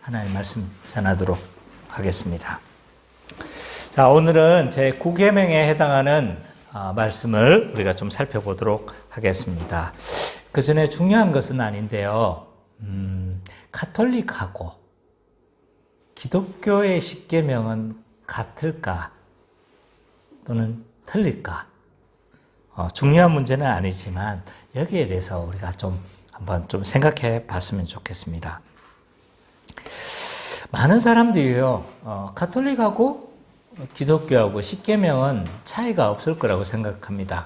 하나님의 말씀 전하도록 하겠습니다. 자, 오늘은 제 9계명에 해당하는 말씀을 우리가 좀 살펴보도록 하겠습니다. 그 전에 중요한 것은 아닌데요. 가톨릭하고 기독교의 10계명은 같을까 또는 틀릴까? 중요한 문제는 아니지만 여기에 대해서 우리가 좀 한번 좀 생각해 봤으면 좋겠습니다. 많은 사람들이요, 가톨릭하고 기독교하고 10계명은 차이가 없을 거라고 생각합니다.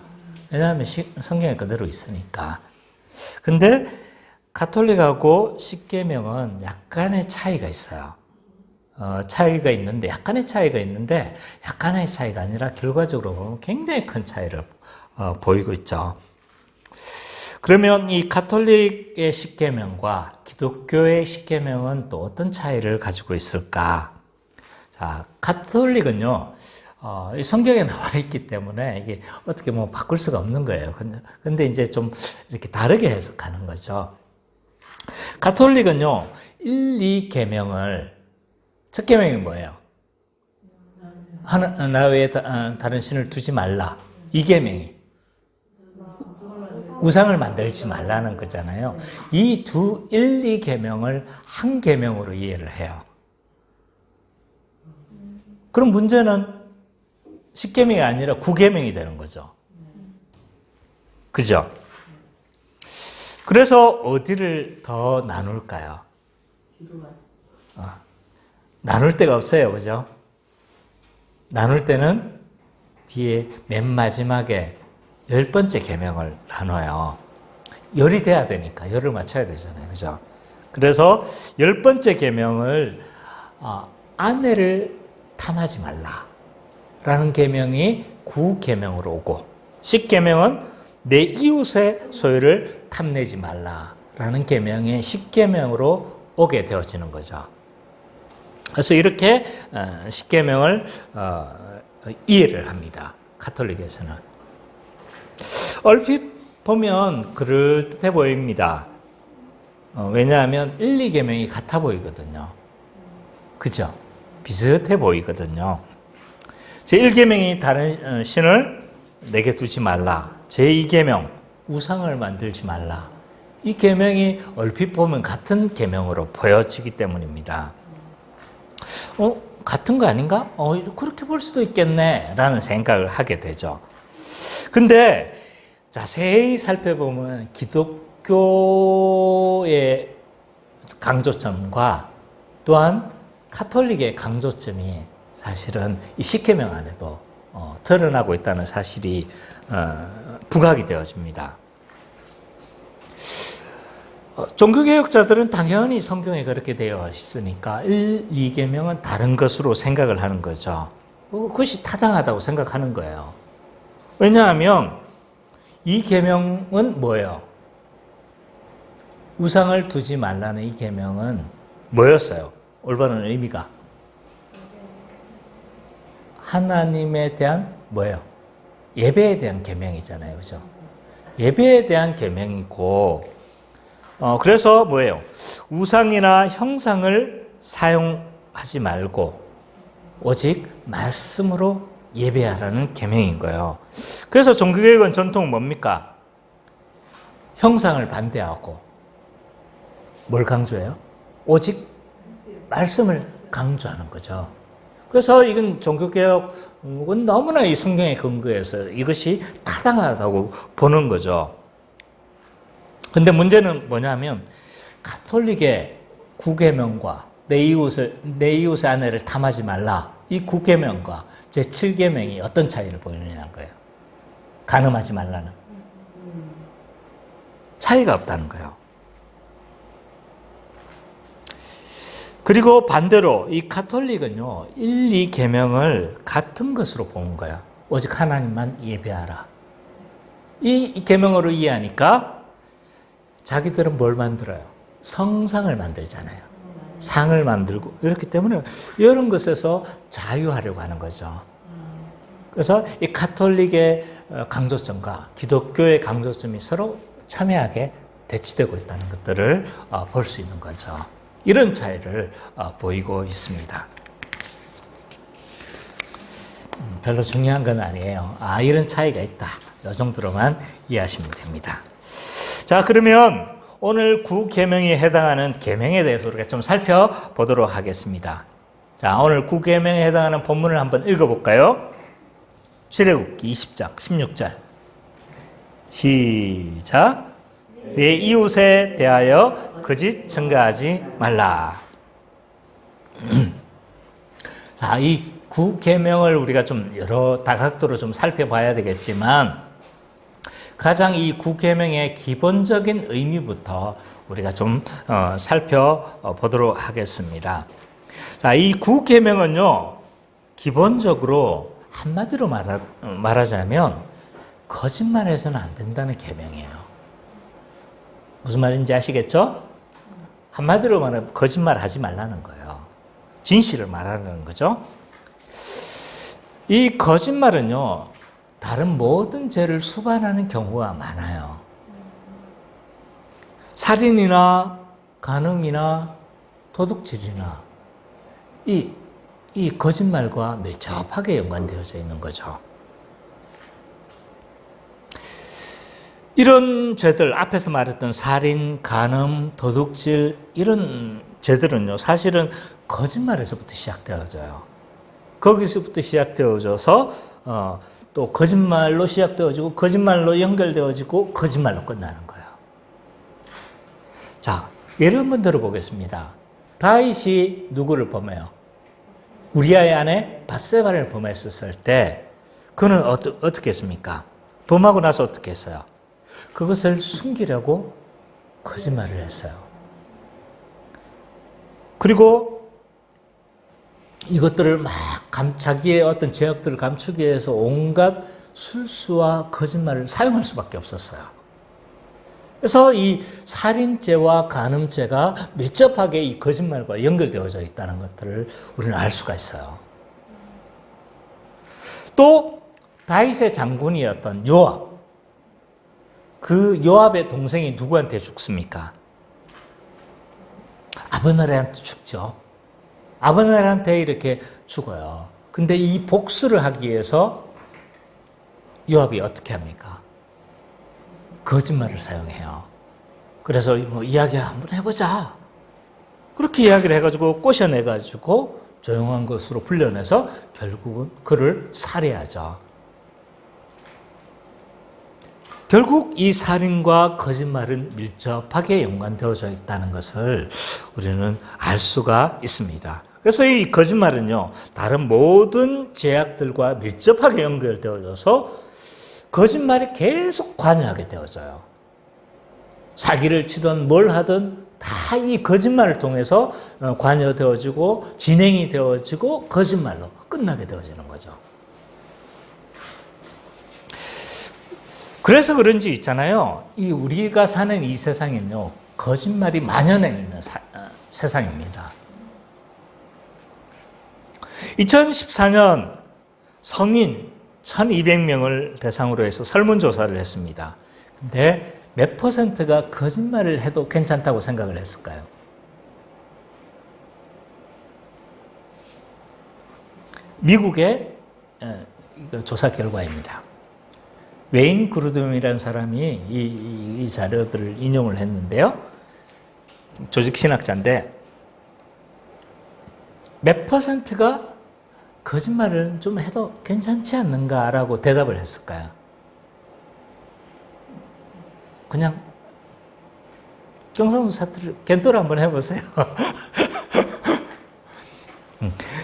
왜냐하면 성경에 그대로 있으니까. 근데 가톨릭하고 10계명은 약간의 차이가 있어요. 차이가 있는데, 약간의 차이가 아니라 결과적으로 보면 굉장히 큰 차이를 보이고 있죠. 그러면 이 가톨릭의 10계명과 기독교의 10계명은 또 어떤 차이를 가지고 있을까? 자, 가톨릭은요, 성경에 나와 있기 때문에 이게 어떻게 뭐 바꿀 수가 없는 거예요. 근데 이제 좀 이렇게 다르게 해석하는 거죠. 가톨릭은요, 1, 2계명을, 첫 계명이 뭐예요? 나 외에 다른 신을 두지 말라. 2계명이 우상을 만들지 말라는 거잖아요. 이 1, 2계명을 한 계명으로 이해를 해요. 그럼 문제는 10계명이 아니라 9계명이 되는 거죠. 그죠? 그래서 어디를 더 나눌까요? 나눌 데가 없어요. 그죠? 나눌 때는 뒤에 맨 마지막에 10번째 계명을 나눠요. 열이 돼야 되니까 열을 맞춰야 되잖아요. 그죠? 그래서 10번째 계명을 아내를 탐하지 말라라는 계명이 9계명으로 오고 10계명은 내 이웃의 소유를 탐내지 말라라는 계명이 10계명으로 오게 되어지는 거죠. 그래서 이렇게 10계명을 이해를 합니다. 가톨릭에서는. 얼핏 보면 그럴듯해 보입니다. 왜냐하면 1, 2계명이 같아 보이거든요. 그죠? 비슷해 보이거든요. 제1계명이 다른 신을 내게 두지 말라. 제2계명 우상을 만들지 말라. 이 계명이 얼핏 보면 같은 계명으로 보여지기 때문입니다. 같은 거 아닌가? 그렇게 볼 수도 있겠네 라는 생각을 하게 되죠. 근데 자세히 살펴보면 기독교의 강조점과 또한 가톨릭의 강조점이 사실은 이 10계명 안에도 드러나고 있다는 사실이 부각이 되어집니다. 종교개혁자들은 당연히 성경에 그렇게 되어 있으니까 1, 2계명은 다른 것으로 생각을 하는 거죠. 그것이 타당하다고 생각하는 거예요. 왜냐하면 이 계명은 뭐예요? 우상을 두지 말라는 이 계명은 뭐였어요? 올바른 의미가 하나님에 대한 뭐예요? 예배에 대한 계명이잖아요, 그죠? 예배에 대한 계명이고, 그래서 뭐예요? 우상이나 형상을 사용하지 말고 오직 말씀으로 예배하라는 계명인 거예요. 그래서 종교개혁은 전통 뭡니까? 형상을 반대하고 뭘 강조해요? 오직 말씀을 강조하는 거죠. 그래서 이건 종교개혁은 너무나 이 성경에 근거해서 이것이 타당하다고 보는 거죠. 근데 문제는 뭐냐면 가톨릭의 9계명과 내 이웃의 아내를 탐하지 말라 이 9계명과 제7계명이 어떤 차이를 보이느냐는 거예요. 간음하지 말라는 차이가 없다는 거예요. 그리고 반대로 이 가톨릭은요 1, 2계명을 같은 것으로 보는 거예요. 오직 하나님만 예배하라. 이 계명으로 이해하니까 자기들은 뭘 만들어요? 성상을 만들잖아요. 상을 만들고 이렇기 때문에 이런 것에서 자유하려고 하는 거죠. 그래서 이 가톨릭의 강조점과 기독교의 강조점이 서로 첨예하게 대치되고 있다는 것들을 볼 수 있는 거죠. 이런 차이를 보이고 있습니다. 별로 중요한 건 아니에요. 이런 차이가 있다. 이 정도로만 이해하시면 됩니다. 자, 그러면 오늘 9계명에 해당하는 계명에 대해서 우리가 좀 살펴보도록 하겠습니다. 자, 오늘 9계명에 해당하는 본문을 한번 읽어볼까요? 출애굽기 20장 16절 시작. 내 이웃에 대하여 거짓 증거하지 말라. 자, 이 9계명을 우리가 좀 여러 다각도로 좀 살펴봐야 되겠지만 가장 이 9계명의 기본적인 의미부터 우리가 좀 살펴보도록 하겠습니다. 자, 이 9계명은요, 기본적으로 한마디로 말하자면 거짓말해서는 안 된다는 계명이에요. 무슨 말인지 아시겠죠? 한마디로 말하면 거짓말하지 말라는 거예요. 진실을 말하는 거죠. 이 거짓말은요, 다른 모든 죄를 수반하는 경우가 많아요. 살인이나 간음이나 도둑질이나 이 거짓말과 밀접하게 연관되어져 있는 거죠. 이런 죄들, 앞에서 말했던 살인, 간음, 도둑질, 이런 죄들은요, 사실은 거짓말에서부터 시작되어져요. 거기서부터 시작되어져서, 또 거짓말로 시작되어지고, 거짓말로 연결되어지고, 거짓말로 끝나는 거예요. 자, 예를 한번 들어보겠습니다. 다윗이 누구를 범해요? 우리아의 아내 밧세바를 범했을 때, 그는 어떻게 했습니까? 범하고 나서 어떻게 했어요? 그것을 숨기려고 거짓말을 했어요. 그리고 이것들을 막 자기의 어떤 죄악들을 감추기 위해서 온갖 술수와 거짓말을 사용할 수밖에 없었어요. 그래서 이 살인죄와 간음죄가 밀접하게 이 거짓말과 연결되어져 있다는 것들을 우리는 알 수가 있어요. 또 다윗의 장군이었던 요압, 그 요압의 동생이 누구한테 죽습니까? 아브넬한테 죽죠. 아브넬한테 이렇게 죽어요. 근데 이 복수를 하기 위해서 요압이 어떻게 합니까? 거짓말을 사용해요. 그래서 뭐 이야기 한번 해보자. 그렇게 이야기를 해가지고 꼬셔내가지고 조용한 것으로 불려내서 결국은 그를 살해하죠. 결국 이 살인과 거짓말은 밀접하게 연관되어져 있다는 것을 우리는 알 수가 있습니다. 그래서 이 거짓말은요, 다른 모든 죄악들과 밀접하게 연결되어져서 거짓말이 계속 관여하게 되어져요. 사기를 치든 뭘 하든 다 이 거짓말을 통해서 관여되어지고 진행이 되어지고 거짓말로 끝나게 되어지는 거죠. 그래서 그런지 있잖아요. 이 우리가 사는 이 세상은요, 거짓말이 만연해 있는 세상입니다. 2014년 성인 1200명을 대상으로 해서 설문조사를 했습니다. 근데 몇 퍼센트가 거짓말을 해도 괜찮다고 생각을 했을까요? 미국의 조사 결과입니다. 웨인 그루덤이라는 사람이 이 자료들을 인용을 했는데요. 조직신학자인데 몇 퍼센트가 거짓말을 좀 해도 괜찮지 않는가라고 대답을 했을까요? 그냥 경상도 사투리 겐토를 한번 해보세요.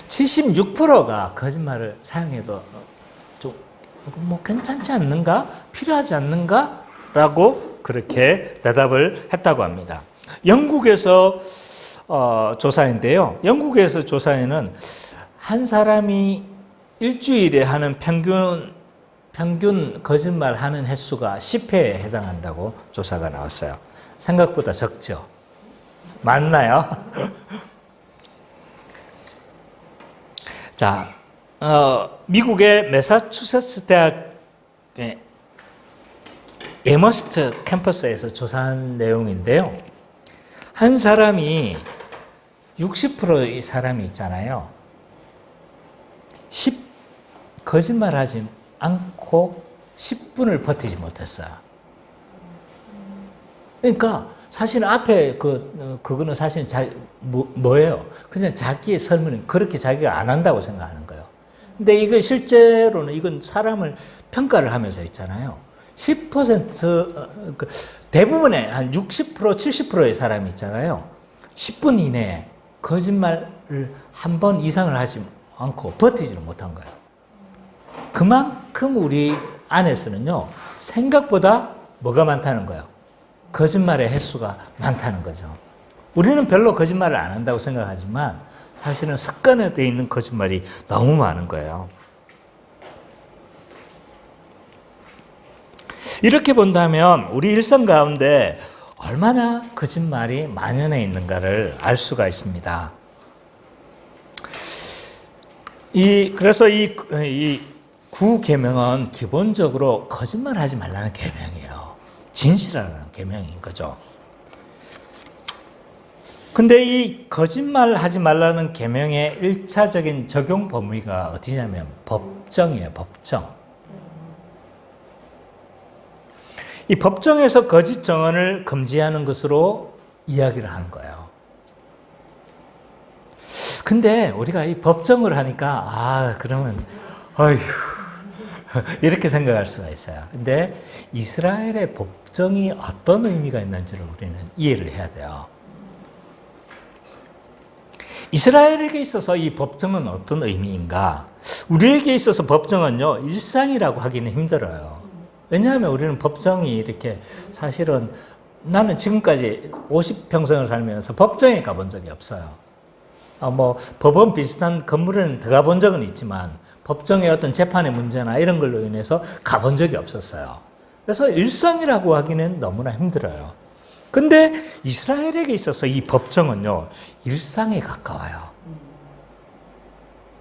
76%가 거짓말을 사용해도 좀 뭐 괜찮지 않는가? 필요하지 않는가? 라고 그렇게 대답을 했다고 합니다. 영국에서 조사인데요. 영국에서 조사에는 한 사람이 일주일에 하는 평균 거짓말 하는 횟수가 10회에 해당한다고 조사가 나왔어요. 생각보다 적죠? 맞나요? 자, 미국의 매사추세츠 대학의 에머스트 캠퍼스에서 조사한 내용인데요. 한 사람이 60%의 사람이 있잖아요. 거짓말하지 않고 10분을 버티지 못했어요. 그러니까 사실 앞에 그거는 사실 뭐예요? 그냥 자기의 설문은 그렇게 자기가 안 한다고 생각하는 거예요. 근데 이거 실제로는 이건 사람을 평가를 하면서 있잖아요. 10% 대부분의 한 60%, 70%의 사람이 있잖아요. 10분 이내에 거짓말을 한 번 이상을 하지 않고 버티지를 못한 거예요. 그만큼 우리 안에서는요, 생각보다 뭐가 많다는 거예요? 거짓말의 횟수가 많다는 거죠. 우리는 별로 거짓말을 안 한다고 생각하지만 사실은 습관화되어 있는 거짓말이 너무 많은 거예요. 이렇게 본다면 우리 일상 가운데 얼마나 거짓말이 만연해 있는가를 알 수가 있습니다. 그래서 이 구계명은 기본적으로 거짓말하지 말라는 계명이에요. 진실하라는 계명인 거죠. 근데 이 거짓말하지 말라는 계명의 1차적인 적용 범위가 어디냐면 법정이에요. 법정. 이 법정에서 거짓 증언을 금지하는 것으로 이야기를 하는 거예요. 근데 우리가 이 법정을 하니까 그러면 어휴 이렇게 생각할 수가 있어요. 근데 이스라엘의 법정이 어떤 의미가 있는지를 우리는 이해를 해야 돼요. 이스라엘에게 있어서 이 법정은 어떤 의미인가? 우리에게 있어서 법정은요, 일상이라고 하기는 힘들어요. 왜냐하면 우리는 법정이 이렇게 사실은 나는 지금까지 50평생을 살면서 법정에 가본 적이 없어요. 법원 비슷한 건물에는 들어가 본 적은 있지만 법정의 어떤 재판의 문제나 이런 걸로 인해서 가본 적이 없었어요. 그래서 일상이라고 하기는 너무나 힘들어요. 근데 이스라엘에게 있어서 이 법정은요, 일상에 가까워요.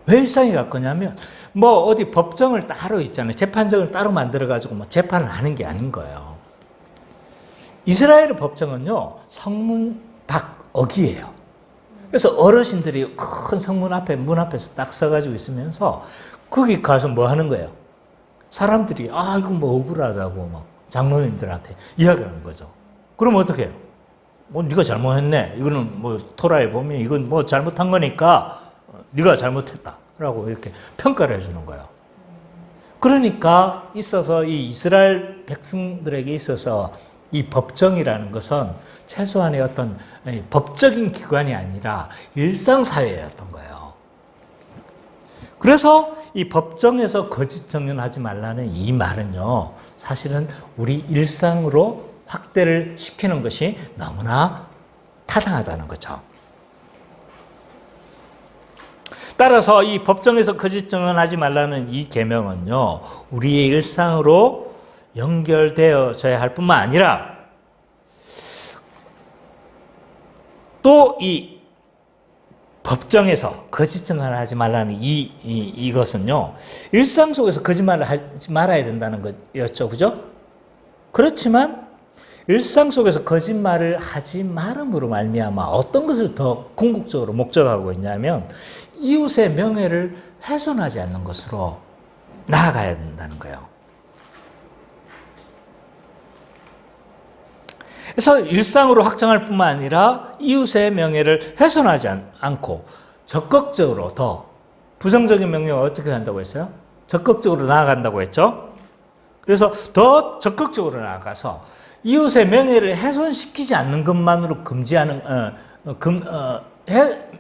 왜 일상에 가까우냐면, 어디 법정을 따로 있잖아요. 재판정을 따로 만들어가지고 재판을 하는 게 아닌 거예요. 이스라엘의 법정은요, 성문 밖 어기예요. 그래서 어르신들이 큰 성문 앞에, 문 앞에서 딱 서가지고 있으면서 거기 가서 뭐 하는 거예요? 사람들이, 이거 억울하다고 장로님들한테 이야기하는 거죠. 그럼 어떻게 해요? 네가 잘못했네. 이거는 토라에 보면 이건 잘못한 거니까 네가 잘못했다라고 이렇게 평가를 해주는 거예요. 그러니까 이 이스라엘 백성들에게 있어서 이 법정이라는 것은 최소한의 어떤 법적인 기관이 아니라 일상사회였던 거예요. 그래서 이 법정에서 거짓 증언하지 말라는 이 말은요, 사실은 우리 일상으로 확대를 시키는 것이 너무나 타당하다는 거죠. 따라서 이 법정에서 거짓 증언하지 말라는 이 계명은요, 우리의 일상으로 연결되어져야 할 뿐만 아니라 또 이 법정에서 거짓 증언을 하지 말라는 이것은요, 일상 속에서 거짓말을 하지 말아야 된다는 거였죠. 그죠? 그렇지만 일상 속에서 거짓말을 하지 말음으로 말미암아 어떤 것을 더 궁극적으로 목적하고 있냐면 이웃의 명예를 훼손하지 않는 것으로 나아가야 된다는 거예요. 그래서 일상으로 확장할 뿐만 아니라 이웃의 명예를 훼손하지 않고 적극적으로 더 부정적인 명예가 어떻게 한다고 했어요? 적극적으로 나아간다고 했죠. 그래서 더 적극적으로 나아가서 이웃의 명예를 훼손시키지 않는 것만으로 금지하는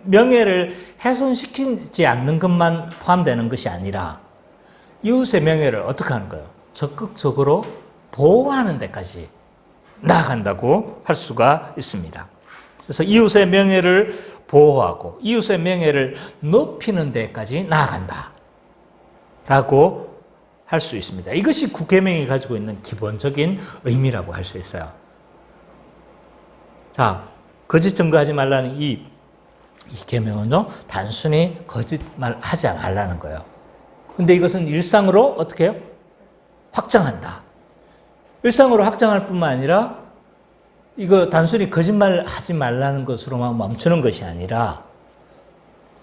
명예를 훼손시키지 않는 것만 포함되는 것이 아니라 이웃의 명예를 어떻게 하는 거예요? 적극적으로 보호하는 데까지 나아간다고 할 수가 있습니다. 그래서 이웃의 명예를 보호하고 이웃의 명예를 높이는 데까지 나아간다 라고 할 수 있습니다. 이것이 구계명이 가지고 있는 기본적인 의미라고 할 수 있어요. 자, 거짓 증거하지 말라는 이 계명은요, 단순히 거짓말 하지 말라는 거예요. 근데 이것은 일상으로 어떻게 해요? 확장한다. 일상으로 확장할 뿐만 아니라 이거 단순히 거짓말 하지 말라는 것으로만 멈추는 것이 아니라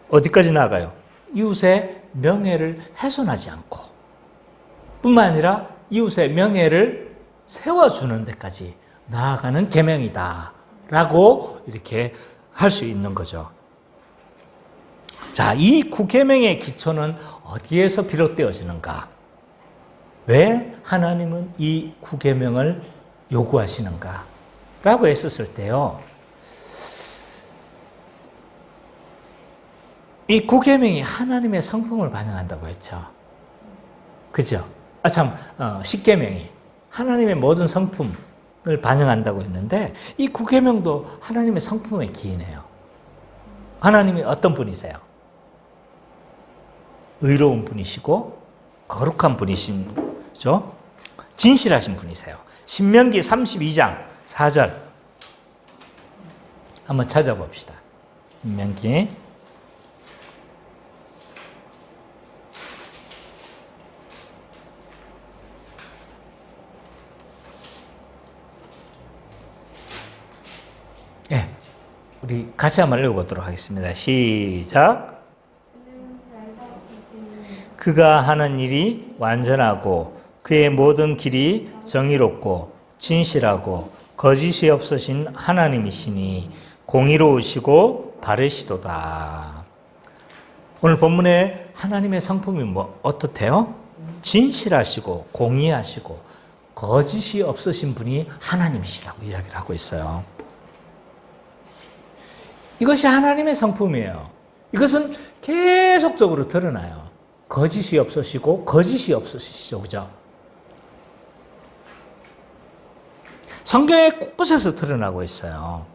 어디까지 나아가요? 이웃의 명예를 훼손하지 않고 뿐만 아니라 이웃의 명예를 세워주는 데까지 나아가는 계명이다 라고 이렇게 할 수 있는 거죠. 자, 이 구계명의 기초는 어디에서 비롯되어지는가? 왜 하나님은 이 구계명을 요구하시는가? 라고 했었을 때요. 이 구계명이 하나님의 성품을 반영한다고 했죠. 그죠? 십계명이 하나님의 모든 성품을 반영한다고 했는데 이 구계명도 하나님의 성품에 기인해요. 하나님이 어떤 분이세요? 의로운 분이시고 거룩한 분이시죠. 진실하신 분이세요. 신명기 32장 4절 한번 찾아봅시다. 신명기 우리 같이 한번 읽어보도록 하겠습니다. 시작. 그가 하는 일이 완전하고 그의 모든 길이 정의롭고 진실하고 거짓이 없으신 하나님이시니 공의로우시고 바르시도다. 오늘 본문에 하나님의 성품이 어떻대요? 진실하시고 공의하시고 거짓이 없으신 분이 하나님이시라고 이야기를 하고 있어요. 이것이 하나님의 성품이에요. 이것은 계속적으로 드러나요. 거짓이 없으시고 거짓이 없으시죠. 그죠? 성경의 곳곳에서 드러나고 있어요.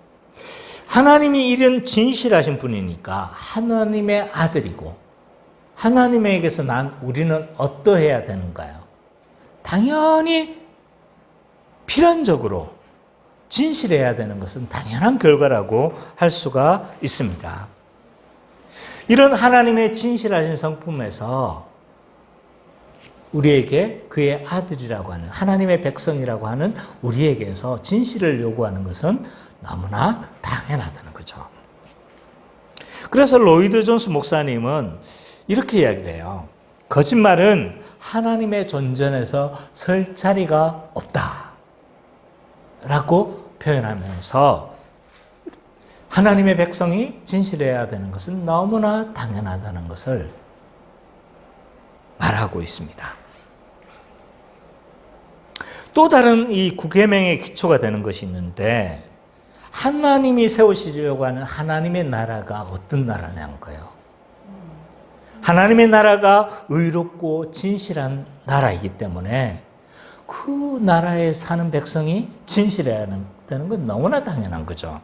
하나님이 이런 진실하신 분이니까 하나님의 아들이고 하나님에게서 난 우리는 어떠해야 되는가요? 당연히 필연적으로 진실해야 되는 것은 당연한 결과라고 할 수가 있습니다. 이런 하나님의 진실하신 성품에서 우리에게 그의 아들이라고 하는 하나님의 백성이라고 하는 우리에게서 진실을 요구하는 것은 너무나 당연하다는 거죠. 그래서 로이드 존스 목사님은 이렇게 이야기를 해요. 거짓말은 하나님의 존전에서 설 자리가 없다 라고 표현하면서 하나님의 백성이 진실해야 되는 것은 너무나 당연하다는 것을 말하고 있습니다. 또 다른 이 구계명의 기초가 되는 것이 있는데 하나님이 세우시려고 하는 하나님의 나라가 어떤 나라냐는 거예요. 하나님의 나라가 의롭고 진실한 나라이기 때문에 그 나라에 사는 백성이 진실해야 되는 건 너무나 당연한 거죠.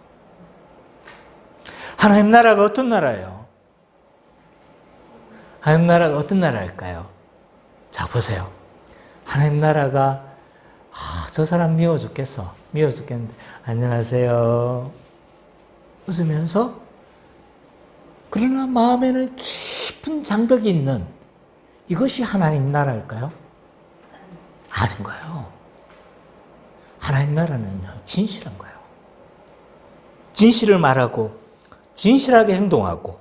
하나님 나라가 어떤 나라예요? 하나님 나라가 어떤 나라일까요? 자, 보세요. 하나님 나라가 저 사람 미워 죽겠어. 미워 죽겠는데 안녕하세요. 웃으면서 그러나 마음에는 깊은 장벽이 있는 이것이 하나님 나라일까요? 아닌 거예요. 하나님 나라는요, 진실한 거예요. 진실을 말하고 진실하게 행동하고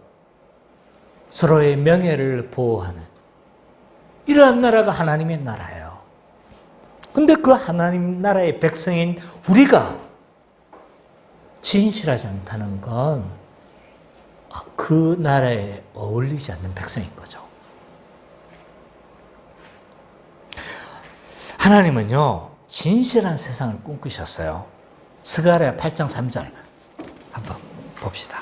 서로의 명예를 보호하는 이러한 나라가 하나님의 나라예요. 근데 그 하나님 나라의 백성인 우리가 진실하지 않다는 건 그 나라에 어울리지 않는 백성인 거죠. 하나님은요, 진실한 세상을 꿈꾸셨어요. 스가랴 8장 3절 한번 봅시다.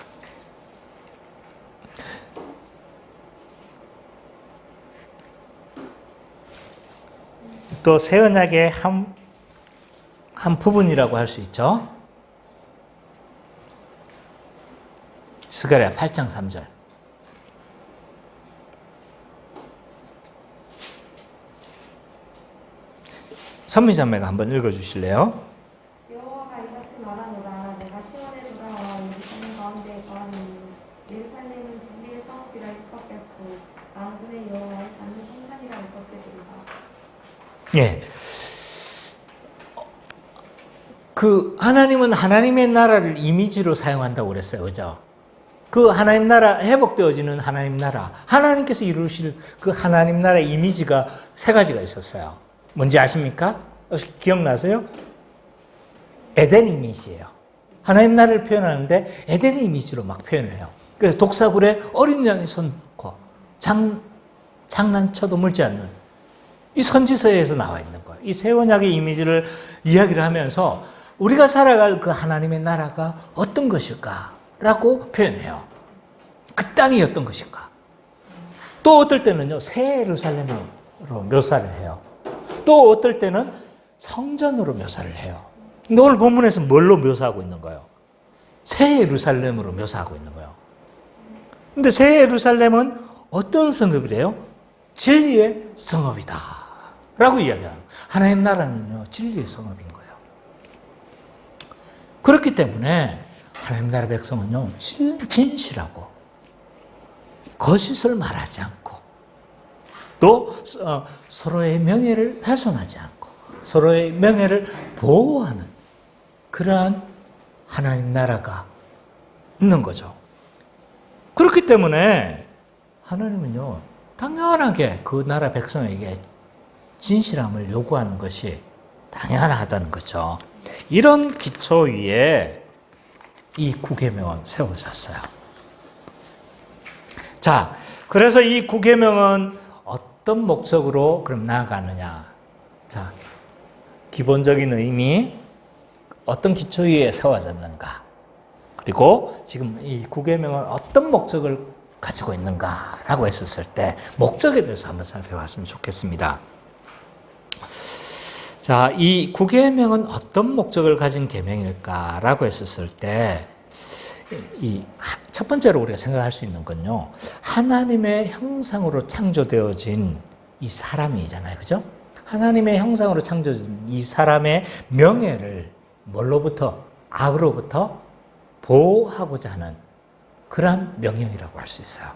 또 새 언약의 한 부분이라고 할 수 있죠. 스가랴 8장 3절. 선미자매가 한번 읽어주실래요? 여호와가 이같이 말하노라. 내가 시온에 돌아와 예루살렘 가운데에 거하노니 예루살렘은 진리의 성읍이라 일컫겠고 만군의 여호와의 사는 성산이라 일컫겠도다. 예. 그 하나님은 하나님의 나라를 이미지로 사용한다고 그랬어요. 그죠? 그 하나님 나라, 회복되어지는 하나님 나라, 하나님께서 이루실 그 하나님 나라의 이미지가 세 가지가 있었어요. 뭔지 아십니까? 기억나세요? 에덴 이미지예요. 하나님 나라를 표현하는데 에덴 이미지로 막 표현을 해요. 그래서 독사굴에 어린 양의 손 놓고 장난쳐도 물지 않는 이 선지서에서 나와 있는 거예요. 이 새 언약의 이미지를 이야기를 하면서 우리가 살아갈 그 하나님의 나라가 어떤 것일까라고 표현해요. 그 땅이 어떤 것인가. 또 어떨 때는요, 새 예루살렘으로 묘사를 해요. 또 어떨 때는 성전으로 묘사를 해요. 근데 오늘 본문에서 뭘로 묘사하고 있는 거예요? 새 예루살렘으로 묘사하고 있는 거예요. 근데 새 예루살렘은 어떤 성읍이래요? 진리의 성읍이다 라고 이야기합니다. 하나님 나라는요, 진리의 성읍인 거예요. 그렇기 때문에 하나님 나라 백성은요, 진실하고 거짓을 말하지 않고 또 서로의 명예를 훼손하지 않고 서로의 명예를 보호하는 그러한 하나님 나라가 있는 거죠. 그렇기 때문에 하나님은요, 당연하게 그 나라 백성에게 진실함을 요구하는 것이 당연하다는 거죠. 이런 기초 위에 이 구계명은 세워졌어요. 자, 그래서 이 구계명은 어떤 목적으로 그럼 나아가느냐? 자, 기본적인 의미, 어떤 기초 위에 세워졌는가? 그리고 지금 이 구계명은 어떤 목적을 가지고 있는가라고 했었을 때 목적에 대해서 한번 살펴봤으면 좋겠습니다. 자, 이 구계명은 어떤 목적을 가진 계명일까라고 했었을 때 이 첫 번째로 우리가 생각할 수 있는 건요, 하나님의 형상으로 창조되어진 이 사람이잖아요, 그죠? 하나님의 형상으로 창조된 이 사람의 명예를 뭘로부터, 악으로부터 보호하고자 하는 그러한 명령이라고 할 수 있어요.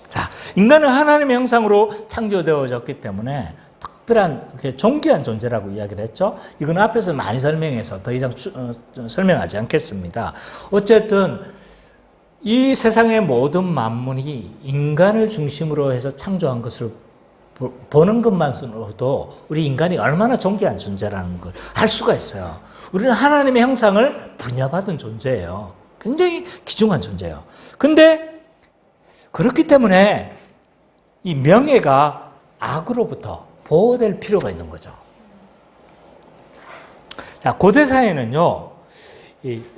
자, 인간은 하나님의 형상으로 창조되어졌기 때문에 특별한 존귀한 존재라고 이야기를 했죠. 이건 앞에서 많이 설명해서 더 이상 설명하지 않겠습니다. 어쨌든 이 세상의 모든 만물이 인간을 중심으로 해서 창조한 것을 보는 것만으로도 우리 인간이 얼마나 존귀한 존재라는 걸 알 수가 있어요. 우리는 하나님의 형상을 분야받은 존재예요. 굉장히 귀중한 존재예요. 근데 그렇기 때문에 이 명예가 악으로부터 보호될 필요가 있는 거죠. 자, 고대 사회는요,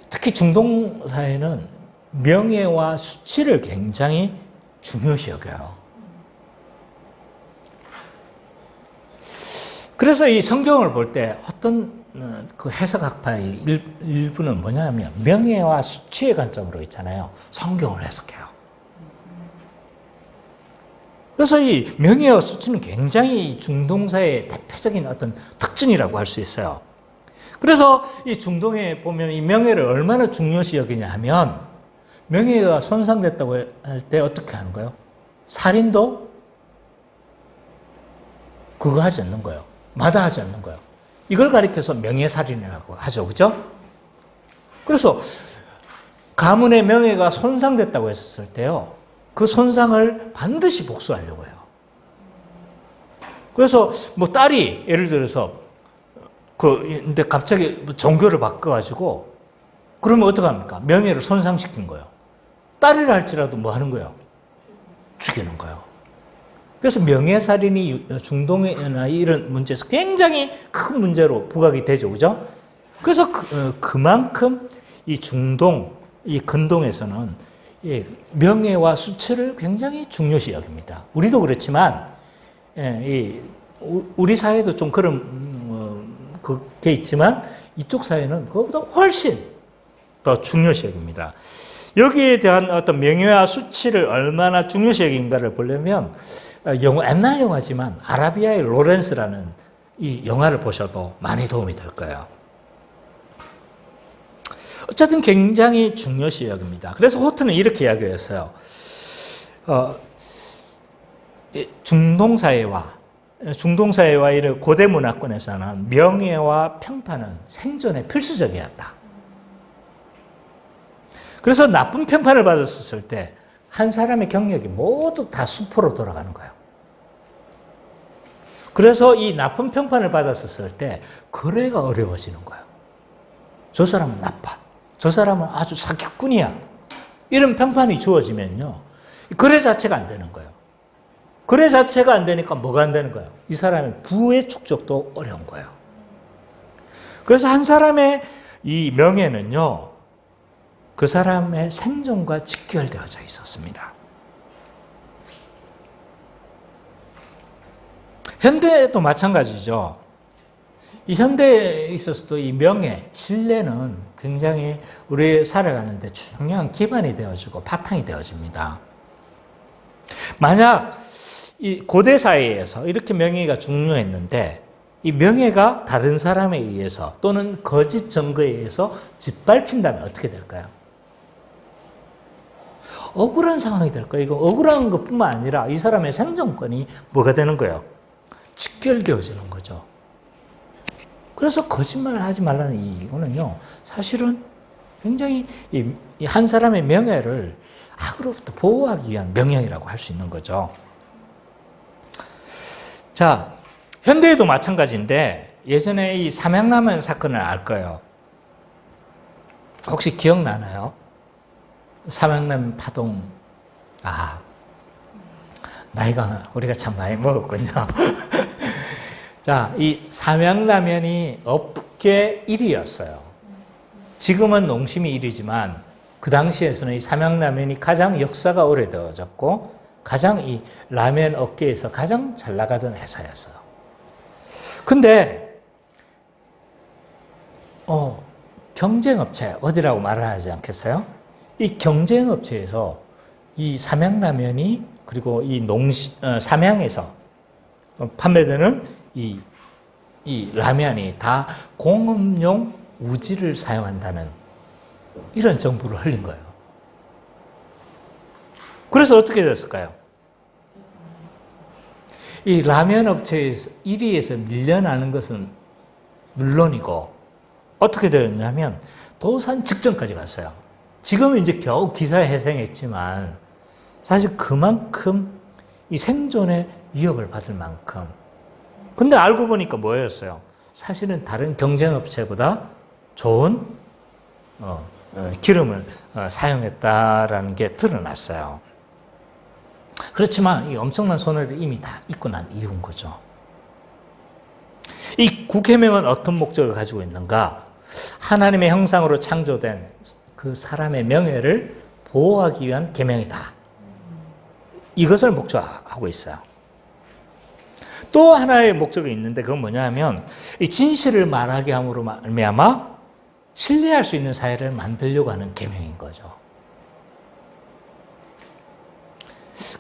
특히 중동 사회는 명예와 수치를 굉장히 중요시 여겨요. 그래서 이 성경을 볼 때 어떤 그 해석학파의 일부는 뭐냐면 명예와 수치의 관점으로 있잖아요. 성경을 해석해요. 그래서 이 명예와 수치는 굉장히 중동사의 대표적인 어떤 특징이라고 할 수 있어요. 그래서 이 중동에 보면 이 명예를 얼마나 중요시 여기냐 하면 명예가 손상됐다고 할 때 어떻게 하는 거예요? 살인도 그거 하지 않는 거예요. 마다하지 않는 거예요. 이걸 가리켜서 명예살인이라고 하죠. 그죠? 그래서 가문의 명예가 손상됐다고 했을 때요, 그 손상을 반드시 복수하려고 해요. 그래서 뭐 딸이 예를 들어서 근데 갑자기 종교를 바꿔가지고 그러면 어떡합니까? 명예를 손상시킨 거예요. 딸이라 할지라도 뭐 하는 거예요? 죽이는 거예요. 그래서 명예살인이 중동이나 이런 문제에서 굉장히 큰 문제로 부각이 되죠. 그죠? 그래서 그만큼 이 중동, 이 근동에서는 명예와 수치를 굉장히 중요시 여깁니다. 우리도 그렇지만, 우리 사회도 좀 그런, 그게 있지만, 이쪽 사회는 그것보다 훨씬 더 중요시 여깁니다. 여기에 대한 어떤 명예와 수치를 얼마나 중요시 여긴가를 보려면, 옛날 영화지만, 아라비아의 로렌스라는 이 영화를 보셔도 많이 도움이 될 거예요. 어쨌든 굉장히 중요시 여깁니다. 그래서 호트는 이렇게 이야기를 했어요. 중동 사회와 중동사회와 이런 고대 문화권에서는 명예와 평판은 생존에 필수적이었다. 그래서 나쁜 평판을 받았을 때 한 사람의 경력이 모두 다 수포로 돌아가는 거예요. 그래서 이 나쁜 평판을 받았을 때 거래가 어려워지는 거예요. 저 사람은 나빠. 저 사람은 아주 사기꾼이야. 이런 평판이 주어지면요. 거래 자체가 안 되는 거예요. 거래 자체가 안 되니까 뭐가 안 되는 거예요? 이 사람의 부의 축적도 어려운 거예요. 그래서 한 사람의 이 명예는요, 그 사람의 생존과 직결되어져 있었습니다. 현대도 마찬가지죠. 이 현대에 있어서도 이 명예, 신뢰는 굉장히 우리 살아가는데 중요한 기반이 되어지고 바탕이 되어집니다. 만약 이 고대 사회에서 이렇게 명예가 중요했는데 이 명예가 다른 사람에 의해서 또는 거짓 증거에 의해서 짓밟힌다면 어떻게 될까요? 억울한 상황이 될 거예요. 이거 억울한 것뿐만 아니라 이 사람의 생존권이 뭐가 되는 거예요? 직결되어지는 거죠. 그래서 거짓말을 하지 말라는 이거는요, 사실은 굉장히 한 사람의 명예를 악으로부터 보호하기 위한 명령이라고 할 수 있는 거죠. 자, 현대에도 마찬가지인데 예전에 이 삼양라면 사건을 알 거예요. 혹시 기억나나요? 삼양라면 파동. 나이가 우리가 참 많이 먹었군요. 자, 이 삼양라면이 업계 1위였어요. 지금은 농심이 1위지만 그 당시에서는 이 삼양라면이 가장 역사가 오래되어졌고 가장 이 라면 업계에서 가장 잘 나가던 회사였어요. 근데 경쟁업체 어디라고 말을 하지 않겠어요? 이 경쟁업체에서 이 삼양라면이 그리고 이 삼양에서 판매되는 이 라면이 다 공업용 우지를 사용한다는 이런 정보를 흘린 거예요. 그래서 어떻게 됐을까요? 이 라면 업체에서 1위에서 밀려나는 것은 물론이고 어떻게 되었냐면 도산 직전까지 갔어요. 지금은 이제 겨우 기사에 회생했지만 사실 그만큼 이 생존의 위협을 받을 만큼. 근데 알고 보니까 뭐였어요? 사실은 다른 경쟁업체보다 좋은 기름을 사용했다라는 게 드러났어요. 그렇지만 이 엄청난 손해를 이미 다 입고 난 이유인 거죠. 이 국회명은 어떤 목적을 가지고 있는가? 하나님의 형상으로 창조된 그 사람의 명예를 보호하기 위한 계명이다. 이것을 목적하고 있어요. 또 하나의 목적이 있는데 그건 뭐냐면 이 진실을 말하게 함으로 말미암아 신뢰할 수 있는 사회를 만들려고 하는 계명인 거죠.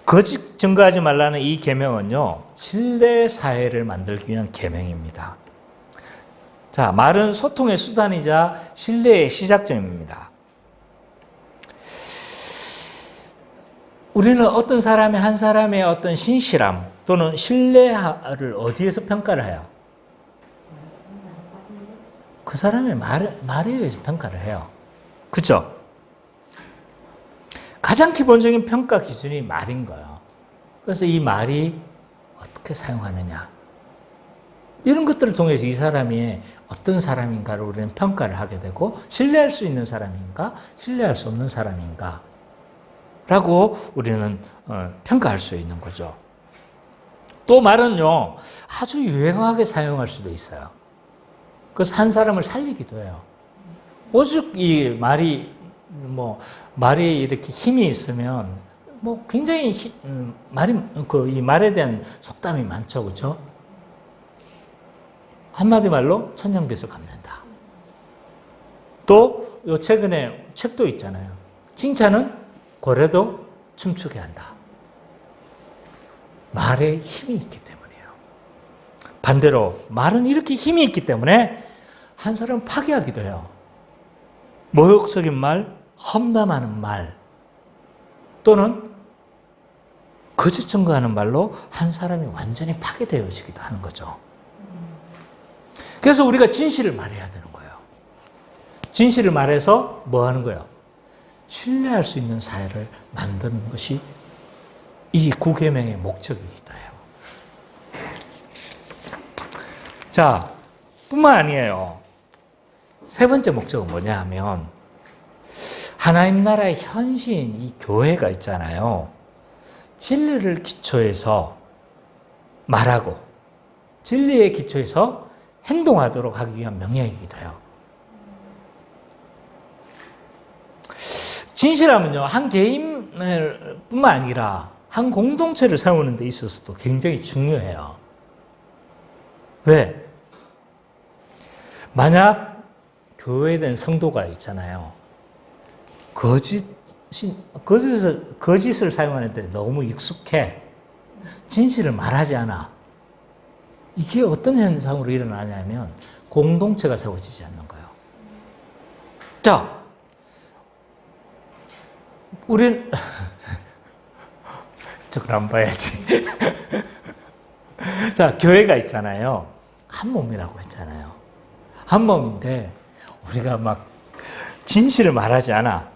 거짓 증거하지 말라는 이 계명은요, 신뢰 사회를 만들기 위한 계명입니다. 자, 말은 소통의 수단이자 신뢰의 시작점입니다. 우리는 어떤 사람의 한 사람의 어떤 신실함 또는 신뢰를 어디에서 평가를 해요? 그 사람의 말에 의해서 평가를 해요. 그렇죠? 가장 기본적인 평가 기준이 말인 거예요. 그래서 이 말이 어떻게 사용하느냐. 이런 것들을 통해서 이 사람이 어떤 사람인가를 우리는 평가를 하게 되고 신뢰할 수 있는 사람인가, 신뢰할 수 없는 사람인가 라고 우리는 평가할 수 있는 거죠. 또 말은요, 아주 유행하게 사용할 수도 있어요. 그래서 한 사람을 살리기도 해요. 오죽 이 말이 이렇게 힘이 있으면 굉장히 이 말에 대한 속담이 많죠, 그렇죠? 한마디 말로 천냥빚을 갚는다. 또 요 최근에 책도 있잖아요. 칭찬은 고래도 춤추게 한다. 말에 힘이 있기 때문이에요. 반대로 말은 이렇게 힘이 있기 때문에 한 사람을 파괴하기도 해요. 모욕적인 말, 험담하는 말 또는 거짓 증거하는 말로 한 사람이 완전히 파괴되어지기도 하는 거죠. 그래서 우리가 진실을 말해야 되는 거예요. 진실을 말해서 뭐 하는 거예요? 신뢰할 수 있는 사회를 만드는 것이 이 9계명의 목적이기도 해요. 자, 뿐만 아니에요. 세 번째 목적은 뭐냐 하면 하나님 나라의 현시인 이 교회가 있잖아요. 진리를 기초해서 말하고 진리의 기초에서 행동하도록 하기 위한 명령이기도 해요. 진실하면요, 한 개인을 뿐만 아니라 한 공동체를 세우는 데 있어서도 굉장히 중요해요. 왜? 만약 교회된 성도가 있잖아요. 거짓을 사용하는데 너무 익숙해. 진실을 말하지 않아. 이게 어떤 현상으로 일어나냐면 공동체가 세워지지 않는 거예요. 자, 우린 이쪽으로 안 봐야지. 자, 교회가 있잖아요. 한 몸이라고 했잖아요. 한 몸인데 우리가 막 진실을 말하지 않아.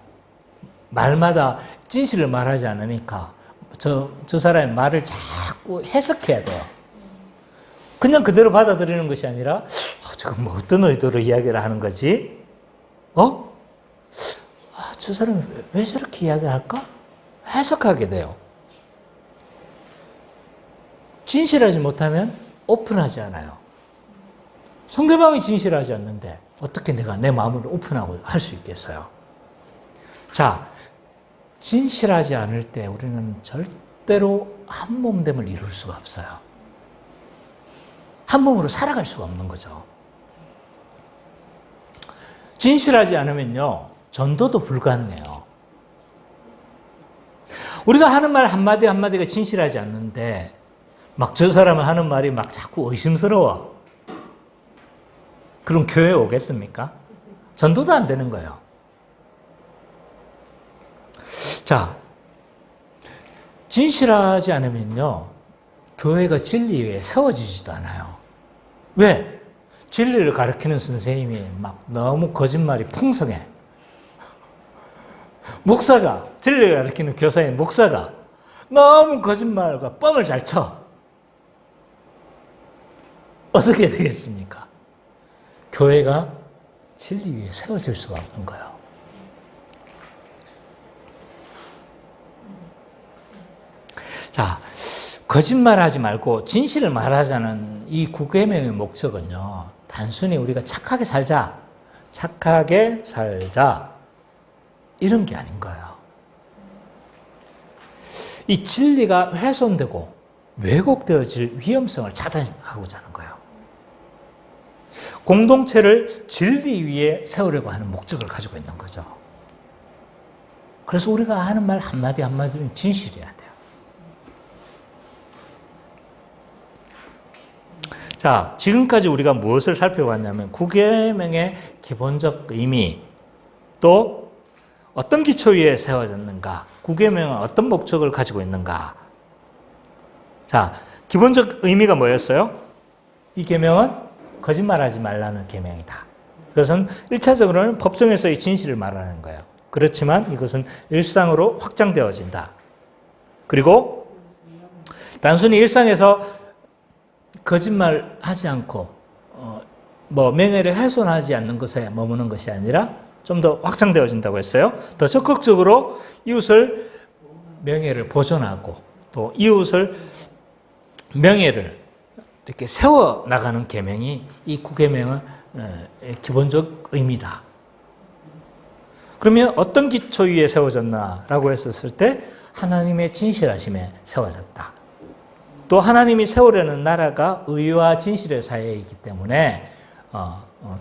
말마다 진실을 말하지 않으니까 저 사람의 말을 자꾸 해석해야 돼요. 그냥 그대로 받아들이는 것이 아니라 저건 뭐 어떤 의도로 이야기를 하는 거지? 저 사람이 왜 저렇게 이야기할까? 해석하게 돼요. 진실하지 못하면 오픈하지 않아요. 상대방이 진실하지 않는데 어떻게 내가 내 마음을 오픈하고 할 수 있겠어요? 자, 진실하지 않을 때 우리는 절대로 한 몸됨을 이룰 수가 없어요. 한 몸으로 살아갈 수가 없는 거죠. 진실하지 않으면요, 전도도 불가능해요. 우리가 하는 말 한마디 한마디가 진실하지 않는데 막 저 사람은 하는 말이 막 자꾸 의심스러워. 그럼 교회에 오겠습니까? 전도도 안 되는 거예요. 자, 진실하지 않으면요, 교회가 진리 위에 세워지지도 않아요. 왜? 진리를 가르치는 선생님이 막 너무 거짓말이 풍성해. 목사가, 진리를 가르치는 교사인 목사가 너무 거짓말과 뻥을 잘 쳐. 어떻게 되겠습니까? 교회가 진리 위에 세워질 수가 없는 거예요. 자, 거짓말하지 말고 진실을 말하자는 이 9계명의 목적은요, 단순히 우리가 착하게 살자 이런 게 아닌 거예요. 이 진리가 훼손되고 왜곡되어질 위험성을 차단하고자 하는 거예요. 공동체를 진리 위에 세우려고 하는 목적을 가지고 있는 거죠. 그래서 우리가 하는 말 한마디 한마디는 진실이어야 돼요. 자, 지금까지 우리가 무엇을 살펴봤냐면 9계명의 기본적 의미, 또 어떤 기초 위에 세워졌는가, 9계명은 어떤 목적을 가지고 있는가. 자, 기본적 의미가 뭐였어요? 이 계명은 거짓말하지 말라는 계명이다. 이것은 1차적으로는 법정에서의 진실을 말하는 거예요. 그렇지만 이것은 일상으로 확장되어진다. 그리고 단순히 일상에서 거짓말하지 않고 명예를 훼손하지 않는 것에 머무는 것이 아니라 좀 더 확장되어진다고 했어요. 더 적극적으로 이웃을 명예를 보존하고 또 이웃을 명예를 이렇게 세워 나가는 계명이 이 9계명의 기본적 의미다. 그러면 어떤 기초 위에 세워졌나라고 했었을 때 하나님의 진실하심에 세워졌다. 또 하나님이 세우려는 나라가 의와 진실의 사회이기 때문에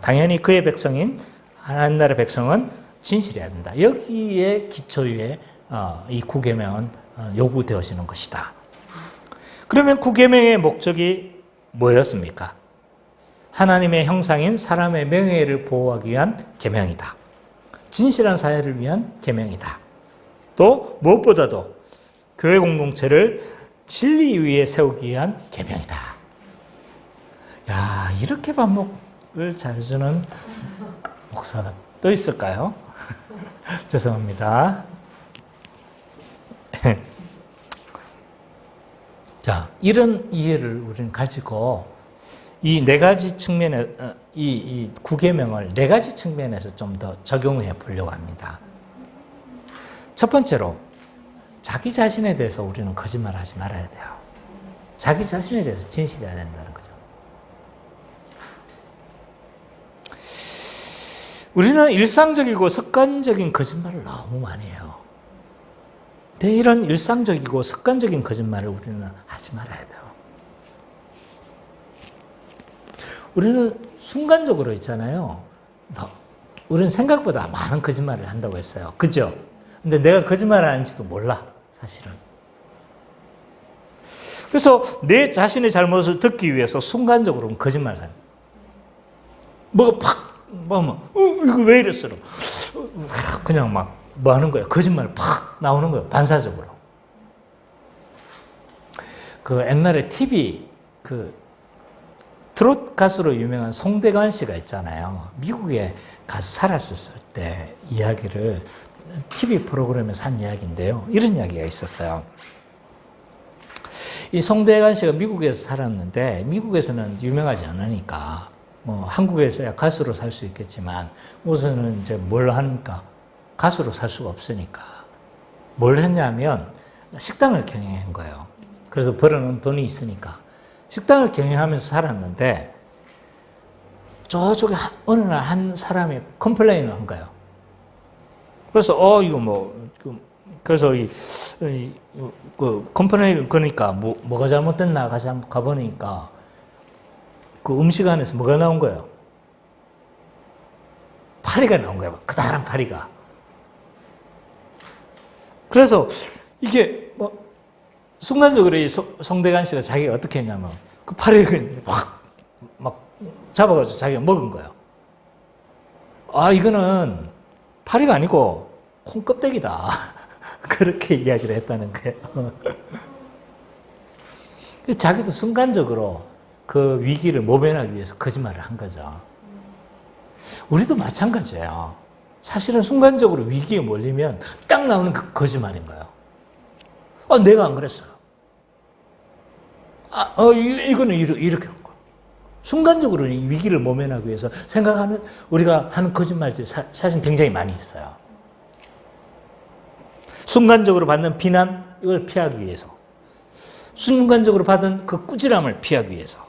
당연히 그의 백성인 하나님 나라의 백성은 진실해야 된다. 여기에 기초 위에 이 9계명은 요구되어지는 것이다. 그러면 9계명의 목적이 뭐였습니까? 하나님의 형상인 사람의 명예를 보호하기 위한 계명이다. 진실한 사회를 위한 계명이다. 또 무엇보다도 교회 공동체를 진리 위에 세우기 위한 계명이다. 야, 이렇게 반복을 잘해주는 목사가 또 있을까요? 죄송합니다. 자, 이런 이해를 우리는 가지고 이 네 가지 측면에 이 구계명을 네 가지 측면에서 좀 더 적용해 보려고 합니다. 첫 번째로 자기 자신에 대해서 우리는 거짓말하지 말아야 돼요. 자기 자신에 대해서 진실해야 된다는 거죠. 우리는 일상적이고 습관적인 거짓말을 너무 많이 해요. 근데 이런 일상적이고 습관적인 거짓말을 우리는 하지 말아야 돼요. 우리는 순간적으로 있잖아요. 우리는 생각보다 많은 거짓말을 한다고 했어요. 그죠? 근데 내가 거짓말을 하는지도 몰라, 사실은. 그래서 내 자신의 잘못을 듣기 위해서 순간적으로 거짓말을 해요. 뭐가 팍, 이거 왜 이랬어? 그냥 막 뭐 하는 거예요? 거짓말 팍 나오는 거예요. 반사적으로. 그 옛날에 TV, 트롯 가수로 유명한 송대관 씨가 있잖아요. 미국에 가서 살았었을 때 이야기를 TV 프로그램에서 한 이야기인데요. 이런 이야기가 있었어요. 이 송대관 씨가 미국에서 살았는데 미국에서는 유명하지 않으니까 뭐 한국에서야 가수로 살 수 있겠지만 우선은 이제 뭘 하니까 가수로 살 수가 없으니까 뭘 했냐면 식당을 경영한 거예요. 그래서 벌어놓은 돈이 있으니까 식당을 경영하면서 살았는데 저쪽에 어느 날 한 사람이 컴플레인을 한 거예요. 그래서 이거 뭐 그래서 그 컴플레인 그러니까 뭐가 잘못됐나 가보니까 그 음식 안에서 뭐가 나온 거예요? 파리가 나온 거예요. 커다란 파리가. 그래서 이게 뭐 순간적으로 이 송대관 씨가 자기가 어떻게 했냐면 그 파리를 막 잡아가지고 자기가 먹은 거예요. 아, 이거는 파리가 아니고 콩껍데기다. 그렇게 이야기를 했다는 거예요. 자기도 순간적으로 그 위기를 모면하기 위해서 거짓말을 한 거죠. 우리도 마찬가지예요. 사실은 순간적으로 위기에 몰리면 딱 나오는 그 거짓말인 거예요. 내가 안 그랬어요. 이거는 이렇게 한 거예요. 순간적으로 이 위기를 모면하기 위해서 우리가 하는 거짓말들이 사실 굉장히 많이 있어요. 순간적으로 받는 비난, 이걸 피하기 위해서. 순간적으로 받은 그 꾸지람을 피하기 위해서.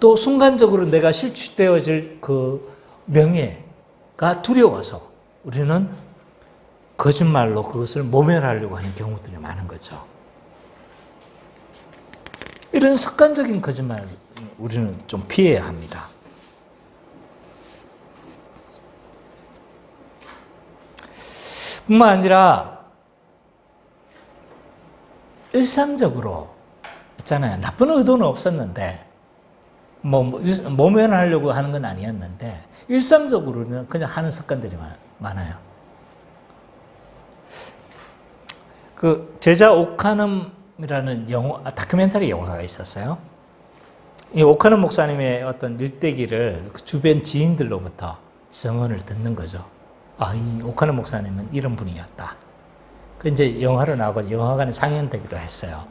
또 순간적으로 내가 실추되어질 그 명예가 두려워서 우리는 거짓말로 그것을 모면하려고 하는 경우들이 많은 거죠. 이런 습관적인 거짓말 우리는 좀 피해야 합니다. 뿐만 아니라 일상적으로 있잖아요. 나쁜 의도는 없었는데 모면하려고 하는 건 아니었는데 일상적으로는 그냥 하는 습관들이 많아요. 그 제자 오카넘이라는 다큐멘터리 영화가 있었어요. 이 오카넘 목사님의 어떤 일대기를 그 주변 지인들로부터 증언을 듣는 거죠. 이 오카넘 목사님은 이런 분이었다. 그 이제 영화로 나오고 영화관에 상영되기도 했어요.